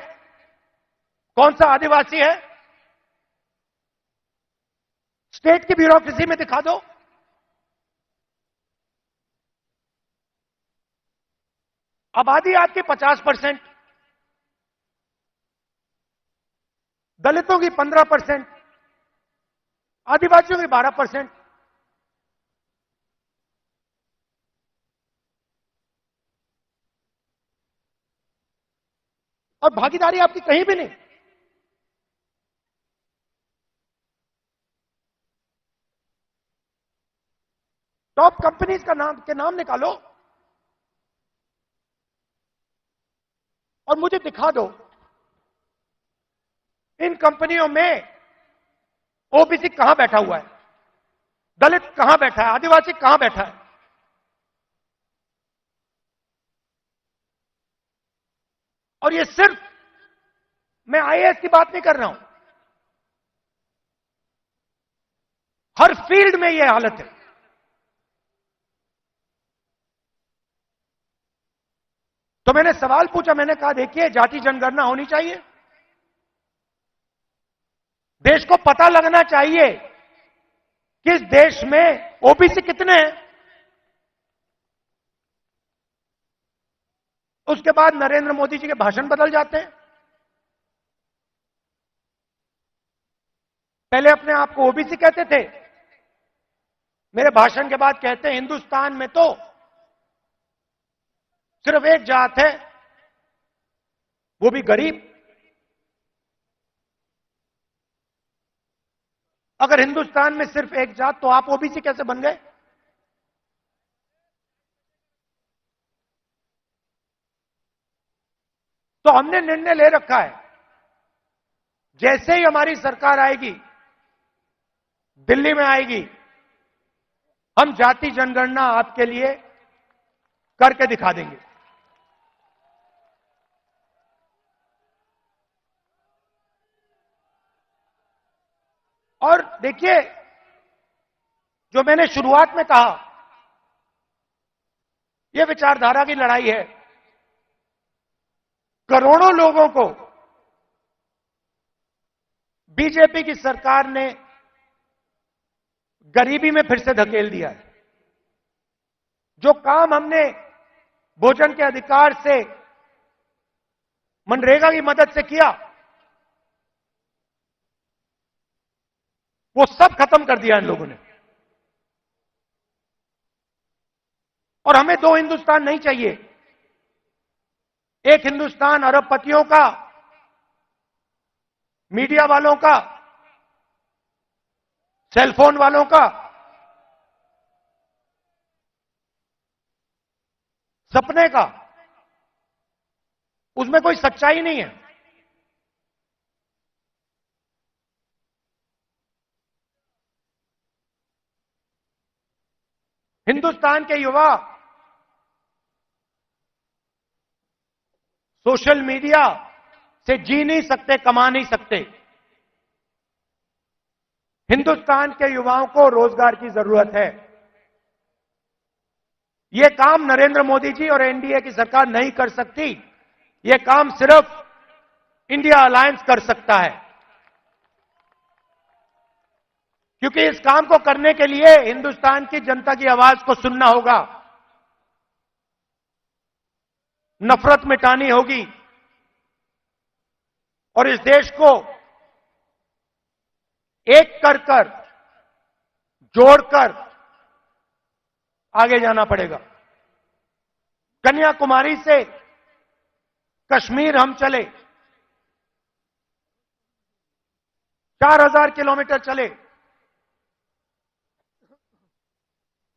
कौन सा आदिवासी है। स्टेट की ब्यूरोक्रेसी में दिखा दो। आबादी आपकी 50%, दलितों की 15%, आदिवासियों की 12%। और भागीदारी आपकी कहीं भी नहीं। टॉप कंपनीज के नाम निकालो और मुझे दिखा दो इन कंपनियों में ओबीसी कहां बैठा हुआ है, दलित कहां बैठा है, आदिवासी कहां बैठा है। और ये सिर्फ मैं आईएएस की बात नहीं कर रहा हूं, हर फील्ड में यह हालत है। तो मैंने सवाल पूछा, मैंने कहा देखिए जाति जनगणना होनी चाहिए, देश को पता लगना चाहिए कि इस देश में ओबीसी कितने हैं। उसके बाद नरेंद्र मोदी जी के भाषण बदल जाते हैं। पहले अपने आप को ओबीसी कहते थे, मेरे भाषण के बाद कहते हैं हिंदुस्तान में तो सिर्फ एक जात है, वो भी गरीब। अगर हिंदुस्तान में सिर्फ एक जात, तो आप ओबीसी कैसे बन गए? तो हमने निर्णय ले रखा है, जैसे ही हमारी सरकार आएगी, दिल्ली में आएगी, हम जाति जनगणना आपके लिए करके दिखा देंगे। और देखिए, जो मैंने शुरुआत में कहा, यह विचारधारा की लड़ाई है। करोड़ों लोगों को बीजेपी की सरकार ने गरीबी में फिर से धकेल दिया है। जो काम हमने भोजन के अधिकार से, मनरेगा की मदद से किया, वो सब खत्म कर दिया इन लोगों ने। और हमें दो हिंदुस्तान नहीं चाहिए। एक हिंदुस्तान अरबपतियों का, मीडिया वालों का, सेलफोन वालों का, सपने का, उसमें कोई सच्चाई नहीं है। हिंदुस्तान के युवा सोशल मीडिया से जी नहीं सकते, कमा नहीं सकते। हिंदुस्तान के युवाओं को रोजगार की जरूरत है। यह काम नरेंद्र मोदी जी और एनडीए की सरकार नहीं कर सकती। यह काम सिर्फ इंडिया अलायंस कर सकता है, क्योंकि इस काम को करने के लिए हिंदुस्तान की जनता की आवाज को सुनना होगा, नफरत मिटानी होगी और इस देश को एक कर जोड़कर आगे जाना पड़ेगा। कन्याकुमारी से कश्मीर हम चले, 4000 किलोमीटर चले,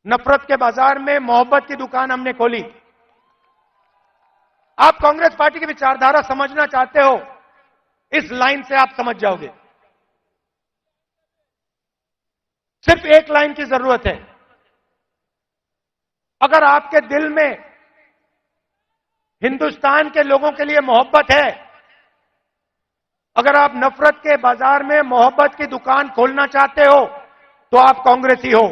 नफरत के बाजार में मोहब्बत की दुकान हमने खोली। आप कांग्रेस पार्टी की विचारधारा समझना चाहते हो, इस लाइन से आप समझ जाओगे। सिर्फ एक लाइन की जरूरत है। अगर आपके दिल में हिंदुस्तान के लोगों के लिए मोहब्बत है, अगर आप नफरत के बाजार में मोहब्बत की दुकान खोलना चाहते हो, तो आप कांग्रेसी हो।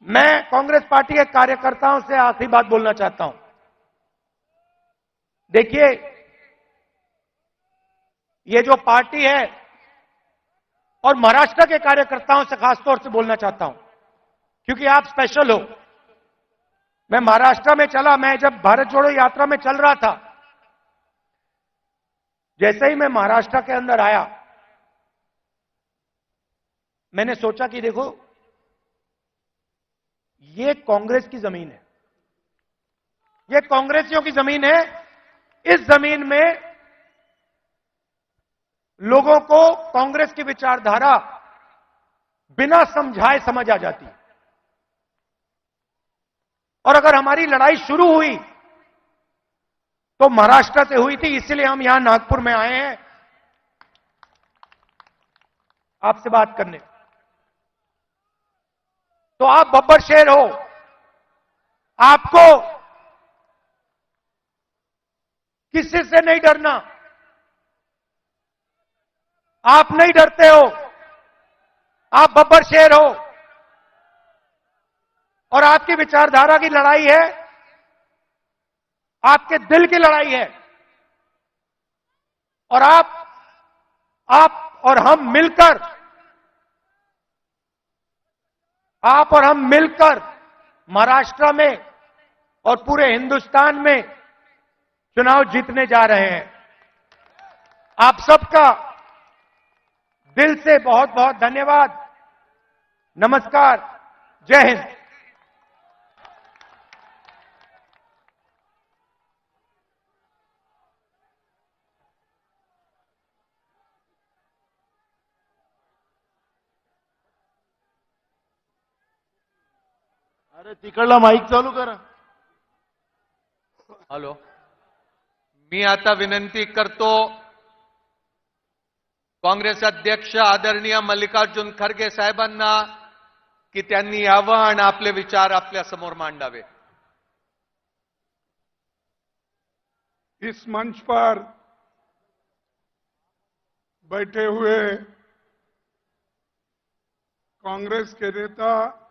मैं कांग्रेस पार्टी के कार्यकर्ताओं से आखिरी बात बोलना चाहता हूं। देखिए, ये जो पार्टी है, और महाराष्ट्र के कार्यकर्ताओं से खासतौर से बोलना चाहता हूं, क्योंकि आप स्पेशल हो। मैं महाराष्ट्र में चला, मैं जब भारत जोड़ो यात्रा में चल रहा था, जैसे ही मैं महाराष्ट्र के अंदर आया, मैंने सोचा कि देखो, ये कांग्रेस की जमीन है, ये कांग्रेसियों की जमीन है। इस जमीन में लोगों को कांग्रेस की विचारधारा बिना समझाए समझ आ जाती है। और अगर हमारी लड़ाई शुरू हुई तो महाराष्ट्र से हुई थी, इसलिए हम यहां नागपुर में आए हैं आपसे बात करने। तो आप बब्बर शेर हो, आपको किसी से नहीं डरना। आप नहीं डरते हो, आप बब्बर शेर हो, और आपकी विचारधारा की लड़ाई है, आपके दिल की लड़ाई है। और आप और हम मिलकर, आप और हम मिलकर महाराष्ट्र में और पूरे हिंदुस्तान में चुनाव जीतने जा रहे हैं। आप सबका दिल से बहुत बहुत धन्यवाद। नमस्कार। जय हिंद। अरे तिकडला माईक चालू करा. हॅलो, मी आता विनंती करतो काँग्रेस अध्यक्ष आदरणीय मल्लिकार्जुन खरगे साहेबांना की त्यांनी यावं आणि आपले विचार आपल्या समोर मांडावे. इस मंच पर बैठे हुए कांग्रेस के नेता,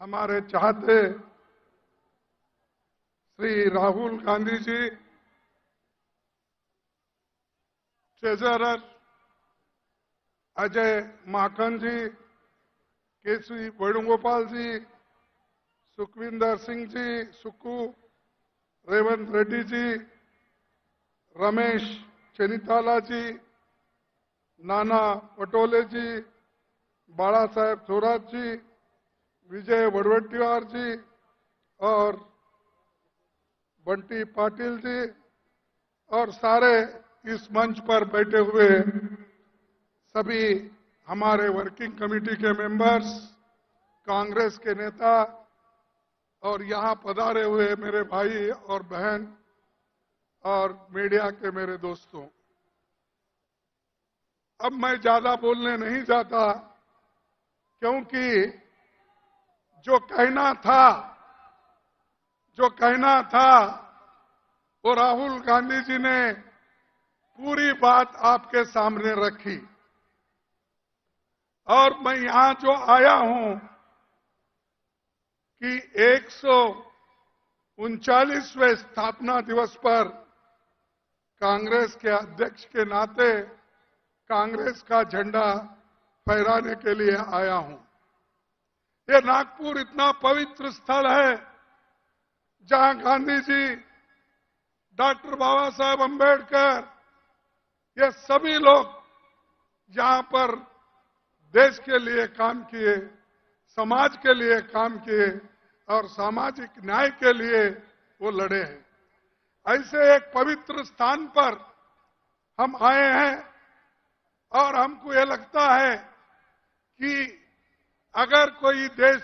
हमारे चाहते श्री राहुल गांधी जी, ट्रेजरर अजय माकन जी, केसी वेणुगोपाल जी, सुखविंदर सिंह जी सुक्कू, रेवंत रेड्डी जी, रमेश चेनिताला जी, नाना पटोले जी, बाला साहेब थोरात जी, विजय वड़वट्टीवार जी और बंटी पाटिल जी और सारे इस मंच पर बैठे हुए सभी हमारे वर्किंग कमेटी के मेंबर्स, कांग्रेस के नेता और यहां पधारे हुए मेरे भाई और बहन और मीडिया के मेरे दोस्तों, अब मैं ज्यादा बोलने नहीं जाता क्योंकि जो कहना था वो राहुल गांधी जी ने पूरी बात आपके सामने रखी और मैं यहां जो आया हूं कि 139वें स्थापना दिवस पर कांग्रेस के अध्यक्ष के नाते कांग्रेस का झंडा फहराने के लिए आया हूं। ये नागपुर इतना पवित्र स्थल है जहां गांधी जी, डॉक्टर बाबा साहेब अंबेडकर, ये सभी लोग यहां पर देश के लिए काम किए, समाज के लिए काम किए और सामाजिक न्याय के लिए वो लड़े हैं। ऐसे एक पवित्र स्थान पर हम आए हैं और हमको ये लगता है कि अगर कोई देश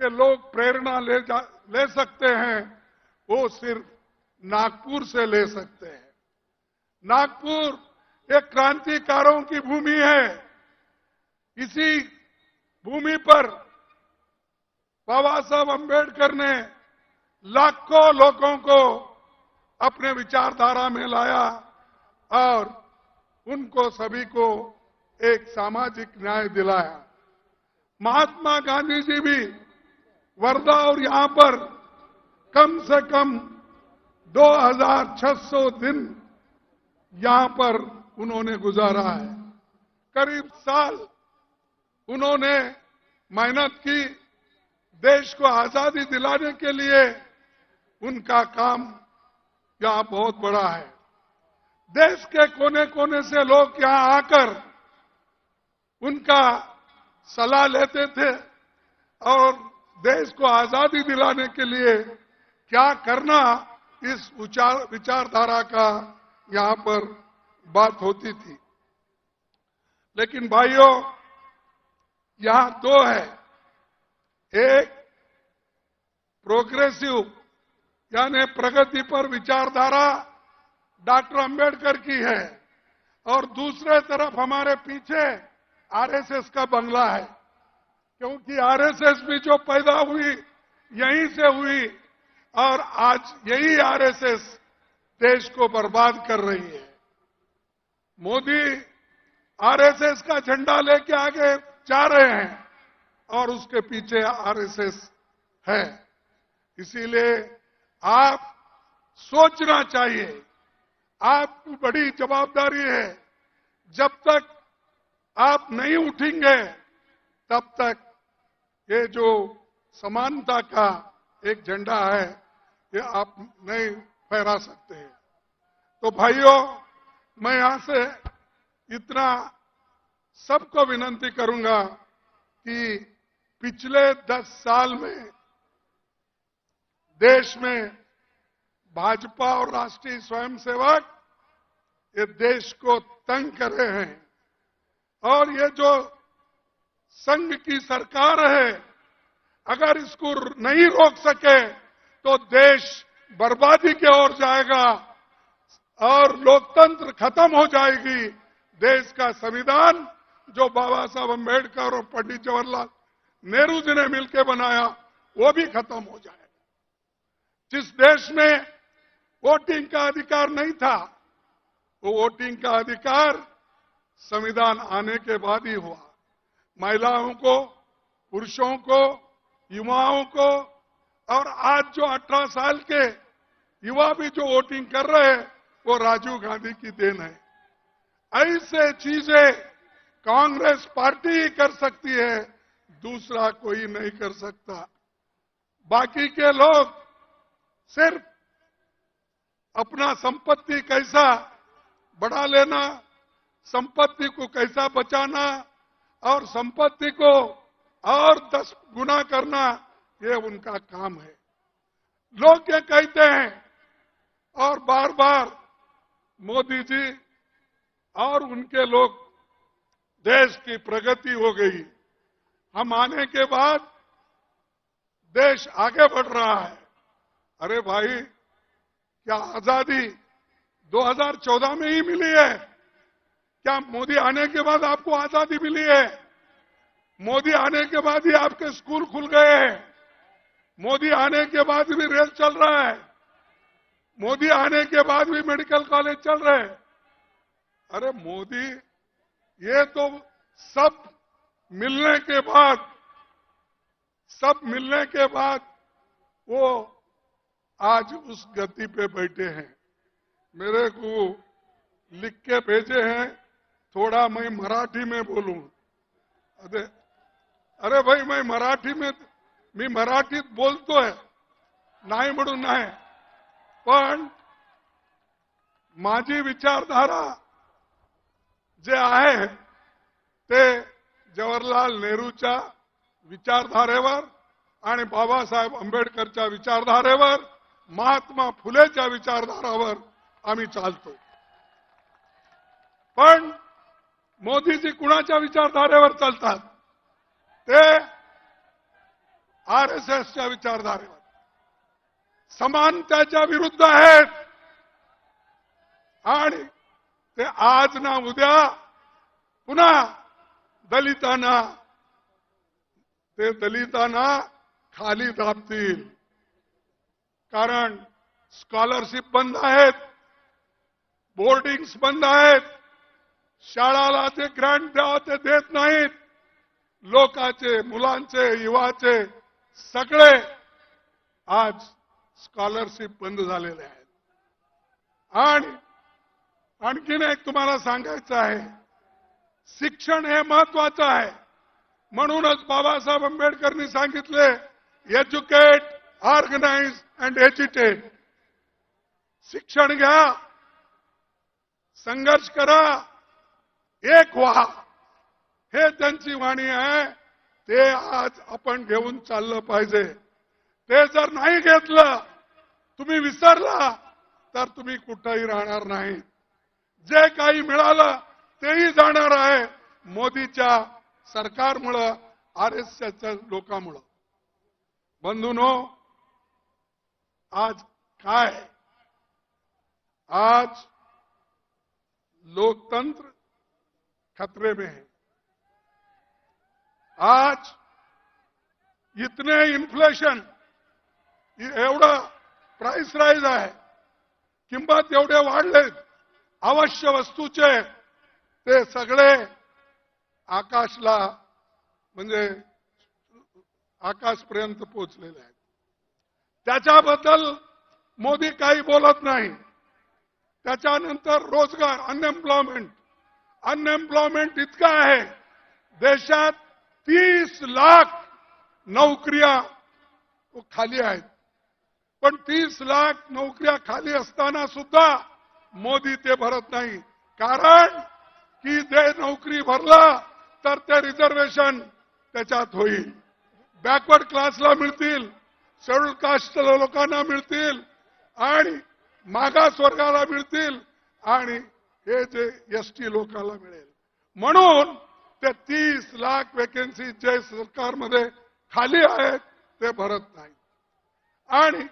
के लोग प्रेरणा ले सकते हैं वो सिर्फ नागपुर से ले सकते हैं। नागपुर एक क्रांतिकारों की भूमि है। इसी भूमि पर बाबा साहब अंबेडकर ने लाखों लोगों को अपने विचारधारा में लाया और उनको सभी को एक सामाजिक न्याय दिलाया। महात्मा गांधी जी भी वर्धा और यहां पर कम से कम 2600 दिन यहां पर उन्होंने गुजारा है। करीब साल उन्होंने मेहनत की, देश को आजादी दिलाने के लिए उनका काम यहां बहुत बड़ा है। देश के कोने कोने से लोग यहां आकर उनका सलाह लेते थे और देश को आजादी दिलाने के लिए क्या करना, इस विचारधारा का यहां पर बात होती थी। लेकिन भाइयों, यहां दो है, एक प्रोग्रेसिव यानी प्रगति पर विचारधारा डॉक्टर अंबेडकर की है और दूसरे तरफ हमारे पीछे आरएसएस का बंगला है, क्योंकि आरएसएस भी जो पैदा हुई यहीं से हुई और आज यही आरएसएस देश को बर्बाद कर रही है। मोदी आरएसएस का झंडा लेके आगे जा रहे हैं और उसके पीछे आरएसएस है। इसीलिए आप सोचना चाहिए, आपकी बड़ी जवाबदारी है। जब तक आप नहीं उठेंगे तब तक ये जो समानता का एक झंडा है ये आप नहीं फहरा सकते हैं। तो भाइयों, मैं यहां से इतना सबको विनंती करूंगा कि पिछले 10 साल में देश में भाजपा और राष्ट्रीय स्वयंसेवक ये देश को तंग कर रहे हैं और ये जो संघ की सरकार है, अगर इसको नहीं रोक सके तो देश बर्बादी की ओर जाएगा और लोकतंत्र खत्म हो जाएगी। देश का संविधान जो बाबा साहब अम्बेडकर और पंडित जवाहरलाल नेहरू जी ने मिलकर बनाया वो भी खत्म हो जाएगा। जिस देश में वोटिंग का अधिकार नहीं था, वो वोटिंग का अधिकार संविधान आने के बाद ही हुआ। महिलाओं को, पुरुषों को, युवाओं को और आज जो 18 साल के युवा भी जो वोटिंग कर रहे हैं वो राजीव गांधी की देन है। ऐसे चीजें कांग्रेस पार्टी ही कर सकती है, दूसरा कोई नहीं कर सकता। बाकी के लोग सिर्फ अपना संपत्ति कैसा बढ़ा लेना, संपत्ति को कैसा बचाना और संपत्ति को और 10 गुना करना, ये उनका काम है। लोग ये कहते हैं और बार बार मोदी जी और उनके लोग देश की प्रगति हो गई, हम आने के बाद देश आगे बढ़ रहा है। अरे भाई, क्या आजादी 2014 में ही मिली है? क्या मोदी आने के बाद आपको आजादी मिली है? मोदी आने के बाद ही आपके स्कूल खुल गए हैं। मोदी आने के बाद भी रेल चल रहा है। मोदी आने के बाद भी मेडिकल कॉलेज चल रहे हैं। अरे मोदी, ये तो सब मिलने के बाद वो आज उस गति पे बैठे हैं। मेरे को लिख के भेजे हैं, थोड़ा मैं मराठी में बोलूं। अरे भाई, मी मराठीत बोलतोय, नाही म्हणून नाही, पण माझी विचारधारा जे आहे ते जवाहरलाल नेहरूच्या विचारधारेवर आणि बाबासाहेब आंबेडकरच्या विचारधारेवर, महात्मा फुलेच्या विचारधारावर आम्ही चालतो। पण मोदीजी कुणाच्या विचारधारेवर चालतात? ते आरएसएसच्या विचारधारेवर, समानतेच्या विरुद्ध आहेत आणि ते आज ना उद्या पुन्हा दलितांना खाली दाबतील। कारण स्कॉलरशिप बंद आहेत, बोर्डिंग्स बंद आहेत, शाळाला जे ग्रँट द्यावं ते देत नाहीत, लोकांचे, मुलांचे, युवाचे सगळे आज स्कॉलरशिप बंद झालेले आहेत। आणि आणखीन एक तुम्हाला सांगायचं आहे, शिक्षण हे महत्वाचं आहे। म्हणूनच बाबासाहेब आंबेडकरांनी सांगितले, एज्युकेट, ऑर्गनाइज अँड एज्युटेट। शिक्षण घ्या, संघर्ष करा, एक व्हा, हे त्यांची वाणी आहे। ते आज आपण घेऊन चाललं पाहिजे। ते जर नाही घेतलं, तुम्ही विसरला, तर तुम्ही कुठेही राहणार नाही। जे काही मिळालं तेही जाणार आहे मोदीच्या सरकारमुळे, आरएसएसच्या लोकांमुळे। बंधूंनो, आज काय? आज लोकतंत्र खतरे में है। आज इतने इन्फ्लेशन, एवढा प्राइस राईज आहे, किंमत एवढे वाढले, आवश्यक वस्तूचे ते सगळे आकाशला, म्हणजे आकाशपर्यंत पोहोचलेले आहेत। त्याच्याबद्दल मोदी काही बोलत नाही। त्याच्यानंतर रोजगार, अनएम्प्लॉयमेंट इतका आहे, देशात 30 लाख नोकऱ्या खाली आहेत। पण 30 लाख नोकऱ्या खाली असताना सुद्धा मोदी ते भरत नाही। कारण की जे नोकरी भरला तर ते रिझर्वेशन त्याच्यात होईल, बॅकवर्ड क्लासला मिळतील, शेड्यूल कास्ट लोकांना मिळतील आणि मागास वर्गाला मिळतील आणि हे जे एसटी लोकांना मिळेल. म्हणून ते 30 लाख वेकेन्सी जे सरकारमध्ये खाली आहेत ते भरत नाही. आणि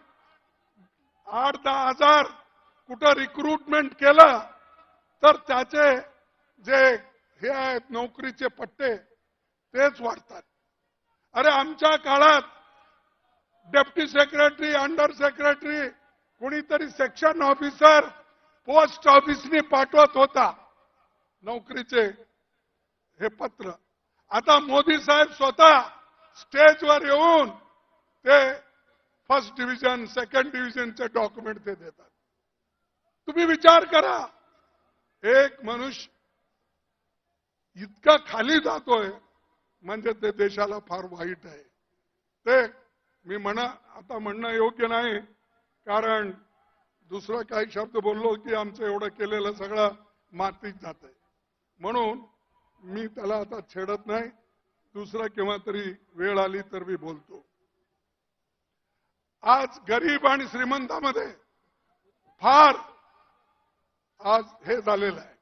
8-10 हजार कुठं रिक्रुटमेंट केलं तर त्याचे जे हे आहेत नोकरीचे पट्टे तेच वाढतात. अरे आमच्या काळात डेप्टी सेक्रेटरी, अंडर सेक्रेटरी, कोणीतरी सेक्शन ऑफिसर पोस्ट ऑफिसने पाठवत होता नोकरीचे हे पत्र. आता मोदी साहेब स्वतः स्टेजवर येऊन ते फर्स्ट डिव्हिजन, सेकंड डिव्हिजनचे डॉक्युमेंट ते देतात. तुम्ही विचार करा, एक मनुष्य इतका खाली जातोय म्हणजे ते देशाला फार वाईट आहे. ते मी आता म्हणणं योग्य नाही, कारण दुसरं काही शब्द बोललो की आमचं एवढं केलेलं सगळं मातीत जातंय. म्हणून मी त्याला आता छेडत नाही. दुसरं केव्हा तरी वेळ आली तर मी बोलतो. आज गरीब आणि श्रीमंतामध्ये फार आज हे झालेलं आहे.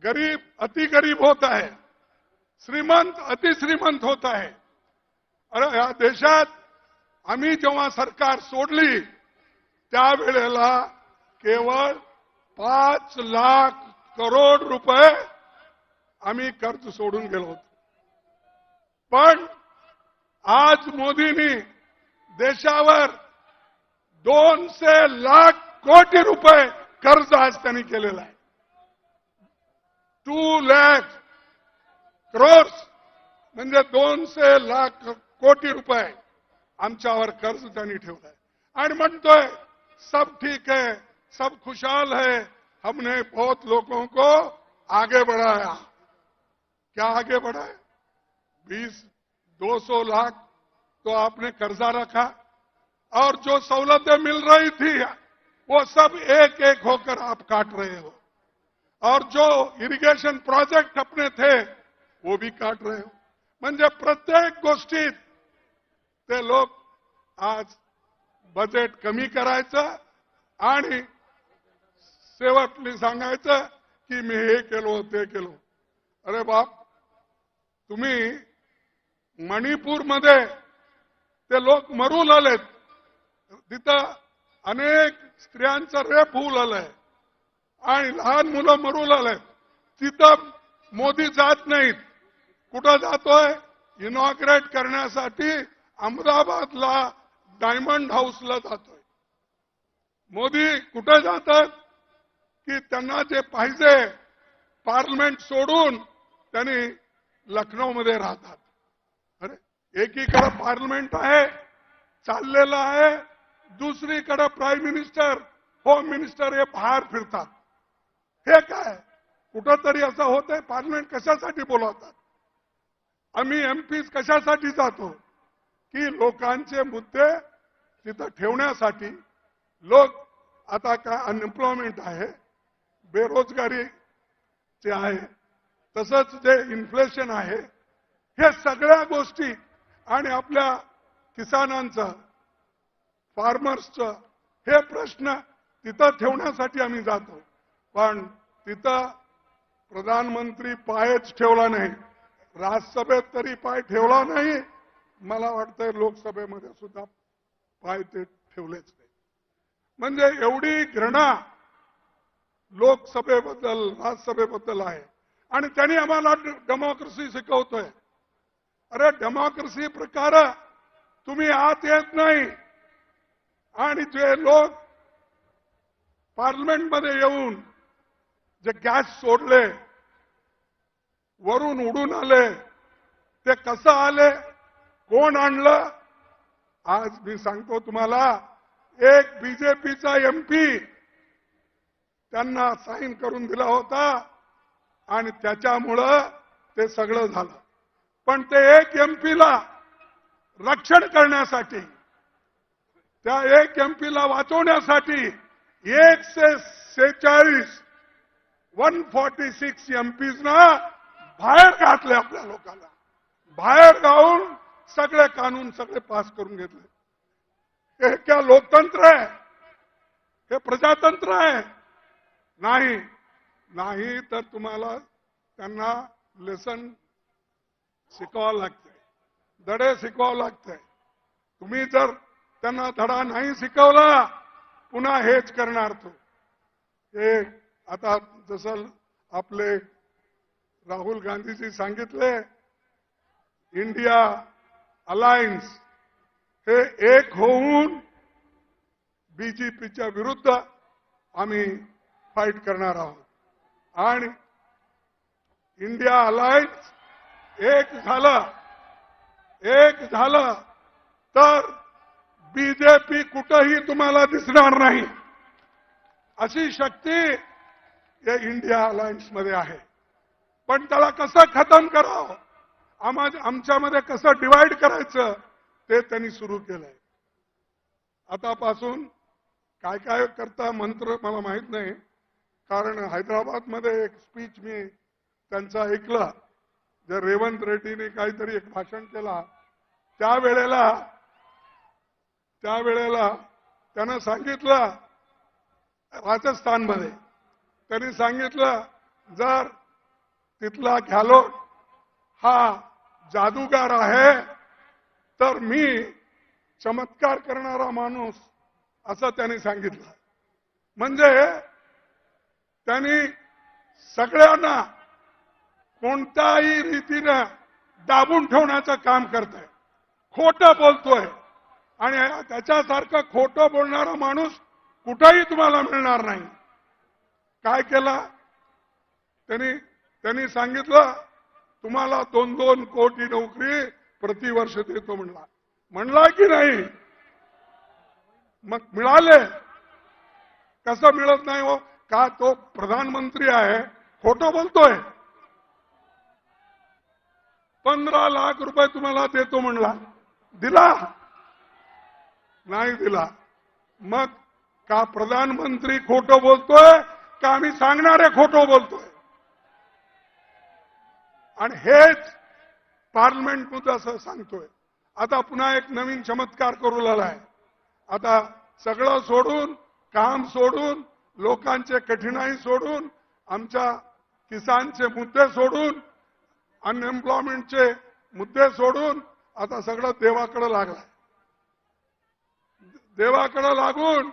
गरीब अतिगरीब होत आहे, श्रीमंत अतिश्रीमंत होत आहे. अरे या देशात आम्ही जेव्हा सरकार सोडली त्यावेळेला केवळ 5 लाख करोड रुपये आम्ही कर्ज सोडून गेलो होतो. पण आज मोदींनी देशावर 200 लाख कोटी रुपये कर्ज आज त्यांनी केलेलं आहे. 2 लाख करोड्स म्हणजे 200 लाख कोटी रुपये आमच्यावर कर्ज त्यांनी ठेवलंय आणि म्हणतोय सब ठीक है, सब खुशहाल है, हमने बहुत लोगों को आगे बढ़ाया. क्या आगे बढ़ाया? 200 लाख तो आपने कर्जा रखा और जो सहुलतें मिल रही थी वो सब एक एक होकर आप काट रहे हो, और जो इरिगेशन प्रोजेक्ट अपने थे वो भी काट रहे हो. म्हणजे प्रत्येक गोष्टीत ते लोक आज बजेट कमी करायचं आणि शेवटली सांगायचं की मी हे केलो ते केलो. अरे बाप, तुम्ही मणिपूरमध्ये ते लोक मरू लागलेत, तिथं अनेक स्त्रियांचं रेप होऊ लागलंय आणि लहान मुलं मरू लागलेत. तिथं मोदी जात नाहीत. कुठं जातोय? इनॉग्रेट करण्यासाठी अहमदाबादला डायमंड हाऊसला जातोय. मोदी कुठं जातात की त्यांना जे पाहिजे पार्लमेंट सोडून त्यांनी लखनौमध्ये राहतात. अरे एकीकडे पार्लमेंट आहे चाललेलं आहे, दुसरीकडे प्राईम मिनिस्टर, होम मिनिस्टर हे बाहेर फिरतात. हे काय कुठंतरी असं होतंय? पार्लमेंट कशासाठी बोलवतात? आम्ही एमपीज कशासाठी जातो? की लोकांचे मुद्दे तिथं ठेवण्यासाठी. लोक आता काय अनएम्प्लॉयमेंट आहे, बेरोजगारीचे आहे, तसंच जे इन्फ्लेशन आहे, हे सगळ्या गोष्टी आणि आपल्या किसानांचं, फार्मर्सचं हे प्रश्न तिथं ठेवण्यासाठी आम्ही जातो. पण तिथं प्रधानमंत्री पायच ठेवला नाही, राज्यसभेत तरी पाय ठेवला नाही, मला वाटतंय लोकसभेमध्ये सुद्धा पाय ते ठेवलेच नाही. म्हणजे एवढी घृणा लोकसभेबद्दल, राज्यसभेबद्दल आहे. आणि त्यांनी आम्हाला डेमोक्रेसी शिकवतोय. अरे डेमोक्रेसी प्रकार तुम्ही आत येत नाही आणि जे लोक पार्लमेंटमध्ये येऊन जे गॅस सोडले, वरून उडून आले, ते कसं आले, कोण आणलं? आज मी सांगतो तुम्हाला, एक बीजेपीचा एमपी त्यांना साईन करून दिला होता आणि त्याच्यामुळं ते सगळं झालं. पण ते एक एमपीला रक्षण करण्यासाठी, त्या एक एमपीला वाचवण्यासाठी 146 एमपीजना बाहेर घातले. आपल्या लोकांना बाहेर गाऊन सगळे कानून सगळे पास करून घेतले. हे क्या लोकतंत्र आहे? हे प्रजातंत्र आहे? नाही. नाही तर तुम्हाला त्यांना लेसन शिकवावं लागते, धडे शिकवावं लागते. तुम्ही जर त्यांना धडा नाही शिकवला पुन्हा हेच करणार तो. हे आता जसं आपले राहुल गांधीजी सांगितले, इंडिया अलायन्स हे एक होऊन बीजेपीच्या विरुद्ध आम्ही फाईट करणार आहोत. आणि इंडिया अलायन्स एक झालं तर बीजेपी कुठंही तुम्हाला दिसणार नाही. अशी शक्ती या इंडिया अलायन्स मध्ये आहे. पण त्याला कसं खतम करावं, आमच्यामध्ये कसं डिवाइड करायचं ते त्यांनी सुरू केलंय. आतापासून काय काय करता मंत्र मला माहित नाही, कारण हैदराबादमध्ये एक स्पीच मी त्यांचा ऐकला. जर रेवंत रेड्डीने काहीतरी एक भाषण केला, त्यावेळेला त्यानं सांगितलं, राजस्थानमध्ये त्यांनी सांगितलं, जर तिथला गहलोत हा जादूगार आहे तर मी चमत्कार करणारा माणूस, असं त्यांनी सांगितलं. म्हणजे त्यांनी सगळ्यांना कोणत्याही रीतीनं दाबून ठेवण्याचं काम करतोय, खोटं बोलतोय. आणि त्याच्यासारखं खोटं बोलणारा माणूस कुठेही तुम्हाला मिळणार नाही. काय केलं त्यांनी सांगितलं, तुम्हाला 2-2 कोटी नोकरी प्रतिवर्ष देतो म्हणला की नाही? मग मिळाले. कसं मिळत नाही हो? का तो प्रधानमंत्री आहे, खोटं बोलतोय? 15 लाख रुपये तुम्हाला देतो म्हणला, दिला नाही दिला. मग का प्रधानमंत्री खोटं बोलतोय का आम्ही सांगणारे खोटं बोलतोय? आणि हेच पार्लमेंटमध्ये असं सांगतोय. आता पुन्हा एक नवीन चमत्कार करू लागलाय. आता सगळं सोडून, काम सोडून, लोकांचे कठीणाई सोडून, आमच्या किसानचे मुद्दे सोडून, अनएम्प्लॉयमेंटचे मुद्दे सोडून आता सगळं देवाकडे लागलाय. देवाकडे लागून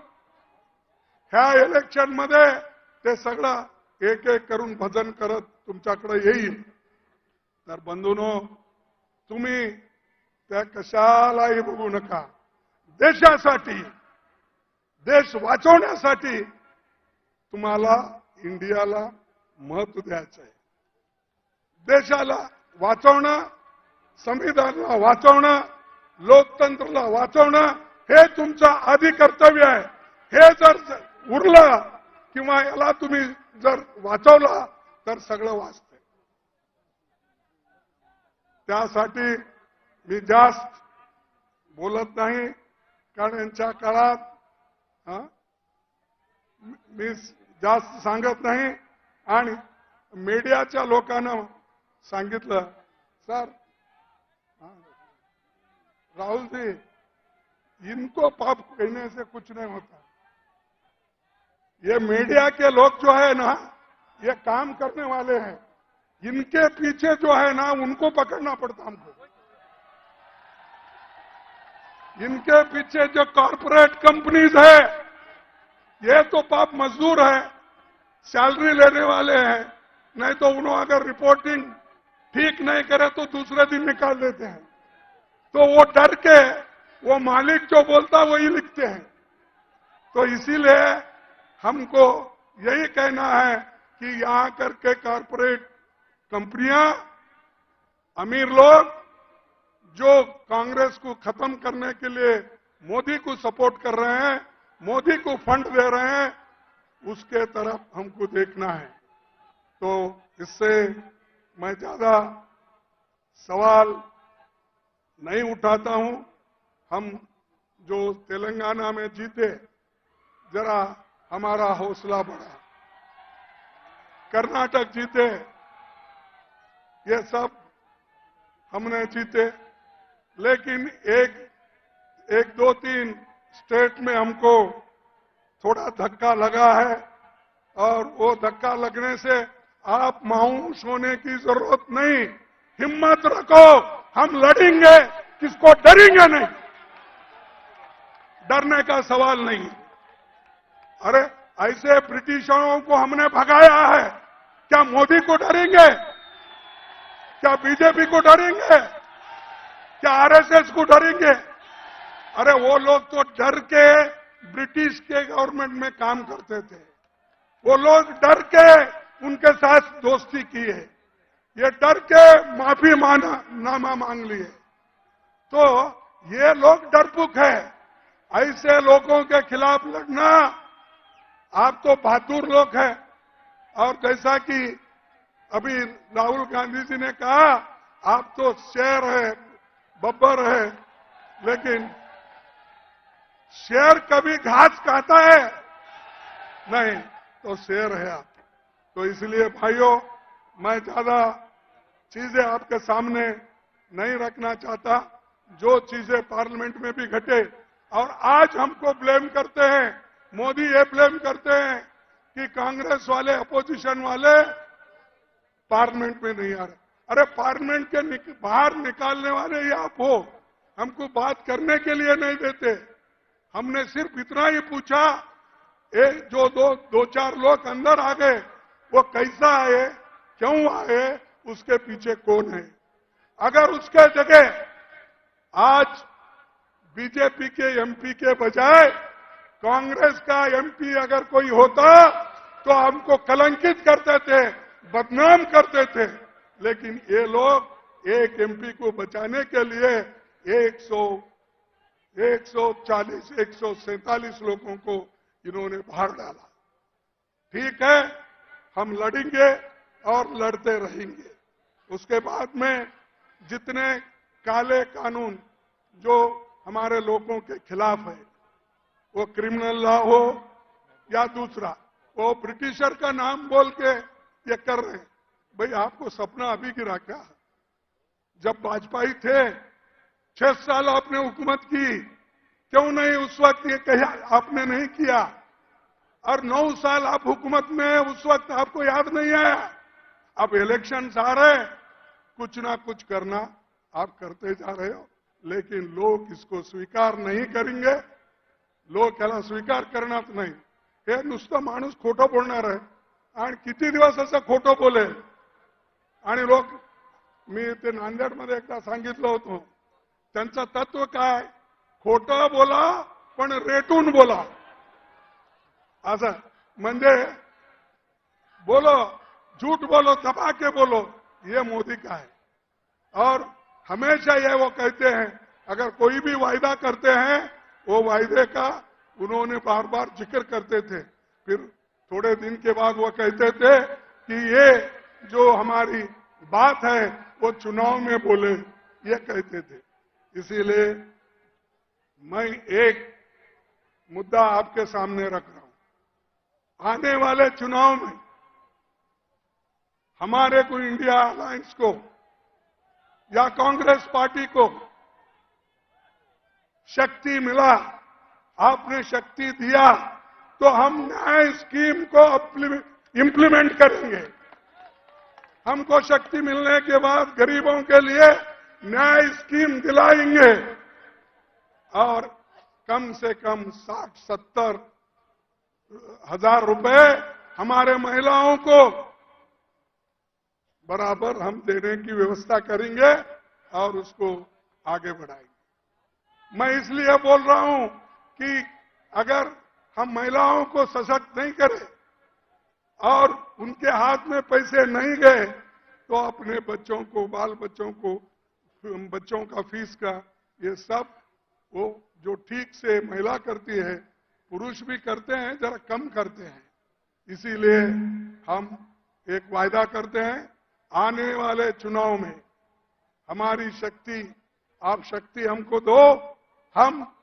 ह्या इलेक्शनमध्ये ते सगळं एक एक करून भजन करत तुमच्याकडे येईल. तर बंधूंनो, तुम्ही त्या कशालाही बघू नका. देशासाठी, देश वाचवण्यासाठी तुम्हाला इंडियाला महत्व द्यायचं आहे. देशाला वाचवणं, संविधानाला वाचवणं, लोकतंत्राला वाचवणं हे तुमचं आधी कर्तव्य आहे. हे जर उरलं किंवा याला तुम्ही जर वाचवला तर सगळं वाचतंय. त्यासाठी मी जास्त बोलत नाही, कारण यांच्या काळात मी जास्त सांगत नाही. आणि मीडियाच्या लोकांना सांगितलं, सर राहुल जी, इनको पाप कहने से कुछ नहीं होता. ये मीडिया के लोग जो है ना, ये काम करने वाले हैं. इनके पीछे जो है ना, उनको पकड़ना पड़ता हमको. इनके पीछे जो कॉरपोरेट कंपनीज है, ये तो पाप मजदूर है, सैलरी लेने वाले हैं. नहीं तो उन्होंने अगर रिपोर्टिंग ठीक नहीं करे तो दूसरे दिन निकाल देते हैं. तो वो डर के वो मालिक जो बोलता वही लिखते हैं. तो इसीलिए हमको यही कहना है कि यहां करके कॉरपोरेट कंपनियां, अमीर लोग जो कांग्रेस को खत्म करने के लिए मोदी को सपोर्ट कर रहे हैं, मोदी को फंड दे रहे हैं, उसके तरफ हमको देखना है. तो इससे मैं ज्यादा सवाल नहीं उठाता हूं. हम जो तेलंगाना में जीते, जरा हमारा हौसला बढ़ा. कर्नाटक जीते, ये सब हमने जीते. लेकिन एक दो तीन स्टेट में हमको थोड़ा धक्का लगा है और वो धक्का लगने से आप मायूस होने की जरूरत नहीं। हिम्मत रखो, हम लड़ेंगे, किसको डरेंगे नहीं, डरने का सवाल नहीं। अरे ऐसे ब्रिटिशरों को हमने भगाया है, क्या मोदी को डरेंगे? क्या बीजेपी को डरेंगे? क्या आरएसएस को डरेंगे? अरे वो लोग तो डर के ब्रिटिश के गवर्नमेंट में काम करते थे, वो लोग डर के उनके साथ दोस्ती की है, ये डर के माफी नामा मांग लिए। तो ये लोग डरपुक है। ऐसे लोगों के खिलाफ लड़ना, आप तो बहादुर लोग हैं। और जैसा कि अभी राहुल गांधी जी ने कहा, आप तो शेर है, बब्बर है, लेकिन शेर कभी घास खाता है नहीं, तो शेर है आप। तो इसलिए भाइयों, मैं ज्यादा चीजें आपके सामने नहीं रखना चाहता। जो चीजें पार्लियामेंट में भी घटे, और आज हमको ब्लेम करते हैं, मोदी ये ब्लेम करते हैं कि कांग्रेस वाले, अपोजिशन वाले पार्लियामेंट में नहीं आ रहे। अरे पार्लियामेंट के बाहर निकालने वाले ही आप हो, हमको बात करने के लिए नहीं देते। हमने सिर्फ इतना ही पूछा, जो दो चार लोग अंदर आ गए, वो कैसा आए, क्यों आए, उसके पीछे कौन है। अगर उसके जगह आज बीजेपी के एमपी के बजाय कांग्रेस का एमपी अगर कोई होता तो हमको कलंकित करते थे, बदनाम करते थे। लेकिन ये लोग एक एमपी को बचाने के लिए 140, 147 लोगों को इन्होंने बाहर डाला। ठीक है, हम लड़ेंगे और लड़ते रहेंगे। उसके बाद में जितने काले कानून जो हमारे लोगों के खिलाफ है, वो क्रिमिनल लॉ हो या दूसरा, वो ब्रिटिशर का नाम बोल के ये कर रहे हैं। भाई आपको सपना अभी गिरा क्या? जब वाजपेयी थे 6 साल आपने हुकूमत की, क्यों नहीं उस वक्त ये कहा आपने नहीं किया? और 9 साल आप हुकूमत में, उस वक्त आपको याद नहीं आया? अब इलेक्शन आ रहे, कुछ ना कुछ करना आप करते जा रहे हो, लेकिन लोग इसको स्वीकार नहीं करेंगे। लोग त्याला स्वीकार करणार नाही। हे नुसतं माणूस खोटं बोलणार आहे आणि किती दिवस असं खोटं बोलेल। आणि लोक, मी ते नांदेडमध्ये एकदा सांगितलं होतं, त्यांचं तत्व काय, खोटं बोला पण रेटून बोला। असं म्हणजे बोलो, झूठ बोलो, दबा के बोलो, ये मोदी का है। और हमेशा ये वो कहते हैं, अगर कोई भी वायदा करते हैं, वो वायदे का उन्होंने बार बार जिक्र करते थे। फिर थोड़े दिन के बाद वो कहते थे कि ये जो हमारी बात है वो चुनाव में बोले, ये कहते थे। इसीलिए मैं एक मुद्दा आपके सामने रख रहा हूं। आने वाले चुनाव में हमारे को इंडिया अलायंस को या कांग्रेस पार्टी को शक्ति मिला, आपने शक्ति दिया, तो हम न्याय स्कीम को इंप्लीमेंट करेंगे। हमको शक्ति मिलने के बाद गरीबों के लिए न्याय स्कीम दिलाएंगे और कम से कम 60-70 हजार रुपए हमारे महिलाओं को बराबर हम देने की व्यवस्था करेंगे और उसको आगे बढ़ाएंगे। मैं इसलिए बोल रहा हूं कि अगर हम महिलाओं को सशक्त नहीं करें और उनके हाथ में पैसे नहीं गए, तो अपने बच्चों को, बाल बच्चों को, बच्चों का फीस का, ये सब वो जो ठीक से महिला करती है, पुरुष भी करते हैं, जरा कम करते हैं। इसीलिए हम एक वायदा करते हैं, आने वाले चुनाव में हमारी शक्ति, आप शक्ति हमको दो, हम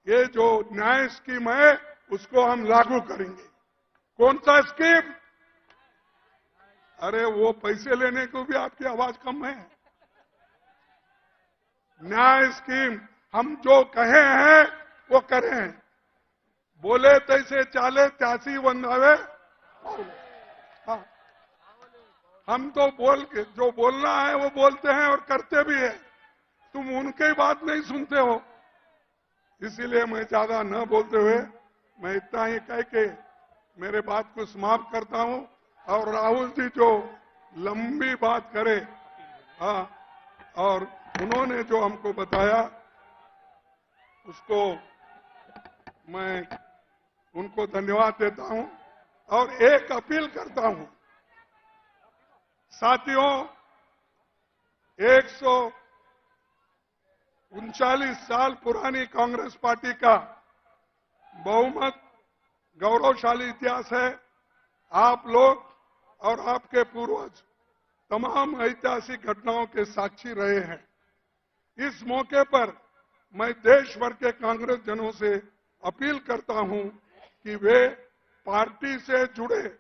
ये जो न्याय स्कीम है उसको हम लागू करेंगे। कौन सा स्कीम? अरे वो पैसे लेने को भी आपकी आवाज कम है। न्याय स्कीम हम जो कहे हैं वो करें, बोले तैसे चाले त्यासी बंधावे। हाँ, हम तो बोल के जो बोलना है वो बोलते हैं और करते भी है, तुम उनकी बात नहीं सुनते हो। इसीलिए मैं ज्यादा न बोलते हुए मैं इतना ही कह के मेरे बात को समाप्त करता हूं। और राहुल जी जो लंबी बात करे, हाँ, और उन्होंने जो हमको बताया उसको मैं उनको धन्यवाद देता हूं। और एक अपील करता हूं, साथियों, 139 साल पुरानी कांग्रेस पार्टी का बहुमत गौरवशाली इतिहास है। आप लोग और आपके पूर्वज तमाम ऐतिहासिक घटनाओं के साक्षी रहे हैं। इस मौके पर मैं देश भर के कांग्रेस जनों से अपील करता हूं कि वे पार्टी से जुड़े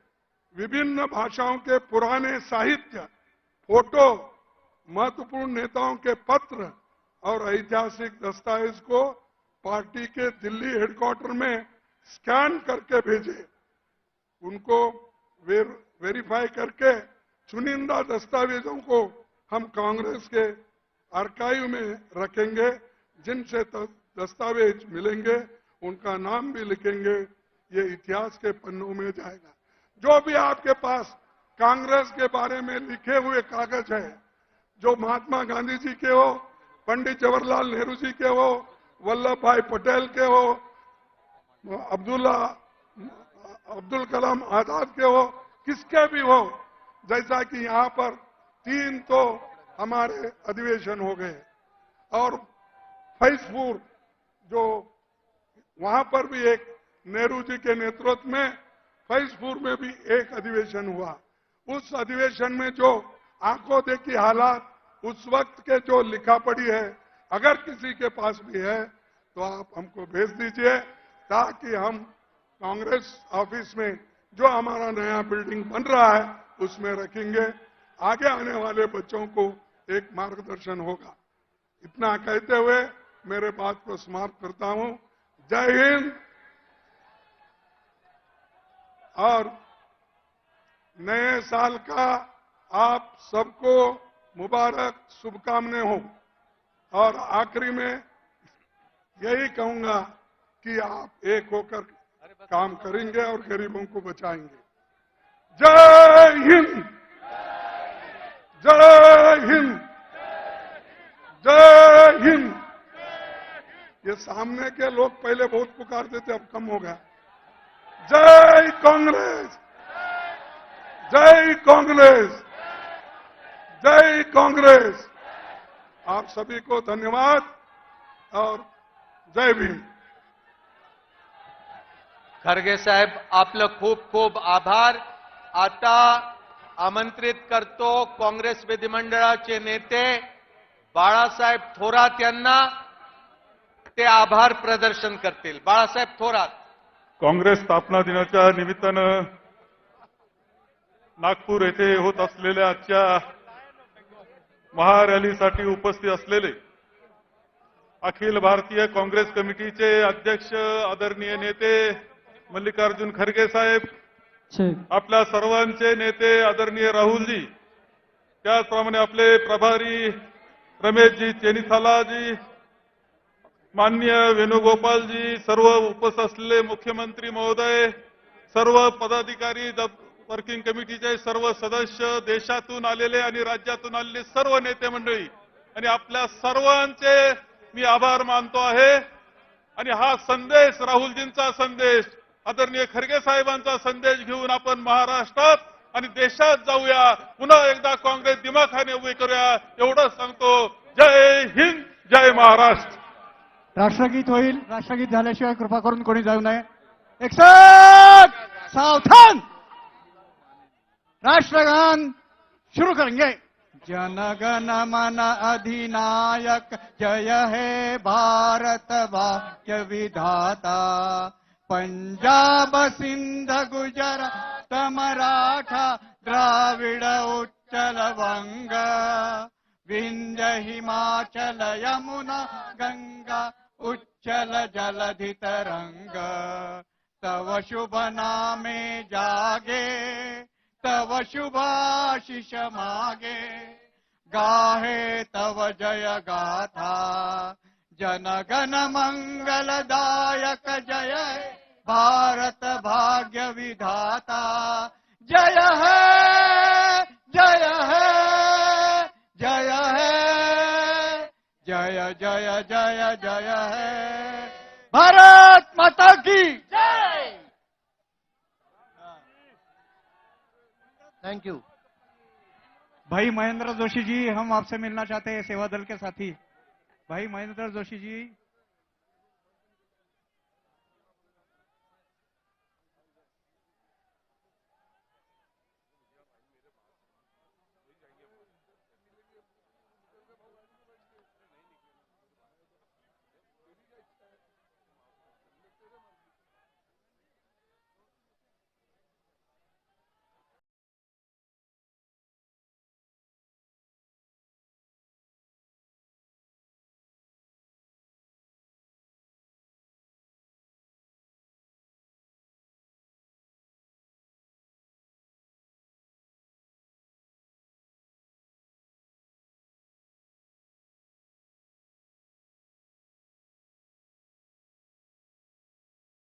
विभिन्न भाषाओं के पुराने साहित्य, फोटो, महत्वपूर्ण नेताओं के पत्र और ऐतिहासिक दस्तावेज को पार्टी के दिल्ली हेडक्वार्टर में स्कैन करके भेजें। उनको वेरीफाई करके चुनिंदा दस्तावेजों को हम कांग्रेस के आर्काइव में रखेंगे। जिनसे दस्तावेज मिलेंगे उनका नाम भी लिखेंगे, ये इतिहास के पन्नों में जाएगा। जो भी आपके पास कांग्रेस के बारे में लिखे हुए कागज है, जो महात्मा गांधी जी के हो, पंडित जवाहरलाल नेहरू जी के हो, वल्लभ भाई पटेल के हो, अब्दुल कलाम आजाद के हो, किसके भी हो, जैसा कि यहाँ पर 3 तो हमारे अधिवेशन हो गए और फैजपुर जो वहां पर भी एक नेहरू जी के नेतृत्व में फैजपुर में भी एक अधिवेशन हुआ। उस अधिवेशन में जो आंखों देखी हालात उस वक्त के जो लिखा पड़ी है, अगर किसी के पास भी है तो आप हमको भेज दीजिए, ताकि हम कांग्रेस ऑफिस में जो हमारा नया बिल्डिंग बन रहा है उसमें रखेंगे। आगे आने वाले बच्चों को एक मार्गदर्शन होगा। इतना कहते हुए मेरे बात को समाप्त करता हूं। जय हिंद। और नए साल का आप सबको मुबारक शुभकामनाएं हो। और आखिरी में यही कहूंगा कि आप एक होकर काम करेंगे और गरीबों को बचाएंगे। जय हिंद, जय हिंद, जय हिंद। ये सामने के लोग पहले बहुत पुकारते थे, अब कम हो गया। जय कांग्रेस, जय कांग्रेस, जय कांग्रेस। आप सभी को धन्यवाद और जय भीम। खरगे साहेब, आपलं खूप खूप आभार। आता आमंत्रित करतो काँग्रेस विधिमंडळाचे नेते बाळासाहेब थोरात यांना, ते आभार प्रदर्शन करतील। बाळासाहेब थोरात। काँग्रेस स्थापना दिनाच्या निमित्तानं नागपूर येथे होत असलेल्या आजच्या महारॅलीसाठी उपस्थित असलेले अखिल भारतीय काँग्रेस कमिटीचे अध्यक्ष आदरणीय नेते मल्लिकार्जुन खरगे साहेब, आपल्या सर्वांचे नेते आदरणीय राहुलजी, त्याचप्रमाणे आपले प्रभारी रमेशजी चेनिथालाजी, माननीय वेणुगोपालजी, सर्व उपस्थित असलेले मुख्यमंत्री महोदय, सर्व पदाधिकारी, वर्किंग कमिटीचे सर्व सदस्य, देशातून आलेले आणि राज्यातून आलेले सर्व नेते मंडळी आणि आपल्या सर्वांचे मी आभार मानतो आहे। आणि हा संदेश राहुलजींचा संदेश, आदरणीय खरगे साहेबांचा संदेश घेऊन आपण महाराष्ट्रात आणि देशात जाऊया, पुन्हा एकदा काँग्रेस दिमाखाने उभे करूया, एवढंच सांगतो। जय हिंद, जय महाराष्ट्र। राष्ट्रगीत होईल। राष्ट्रगीत झाल्याशिवाय कृपा करून कोणी जाऊ नये। एकसाथ सावधान। राष्ट्रगान शुरू करेंगे। जनगण मन अधिनायक जय हे भारत भाग्य विधाता, पंजाब सिंध गुजरात मराठा द्राविड उत्कल वंग, विंध्य हिमाचल यमुना गंगा उच्चल जलधि तरंग, तव शुभ नामे जागे, तव शुभाशिष मागे, गाहे तव जय गाथा, जन गण मंगलदायक जय, भारत भाग्य विधाता, जय है जय है जय है, जय जय जय जय है, भारत माता की जय। Thank you. भाई महेंद्र जोशी जी, हम आपसे मिलना चाहते हैं, सेवा दल के साथी। भाई महेंद्र जोशी जी,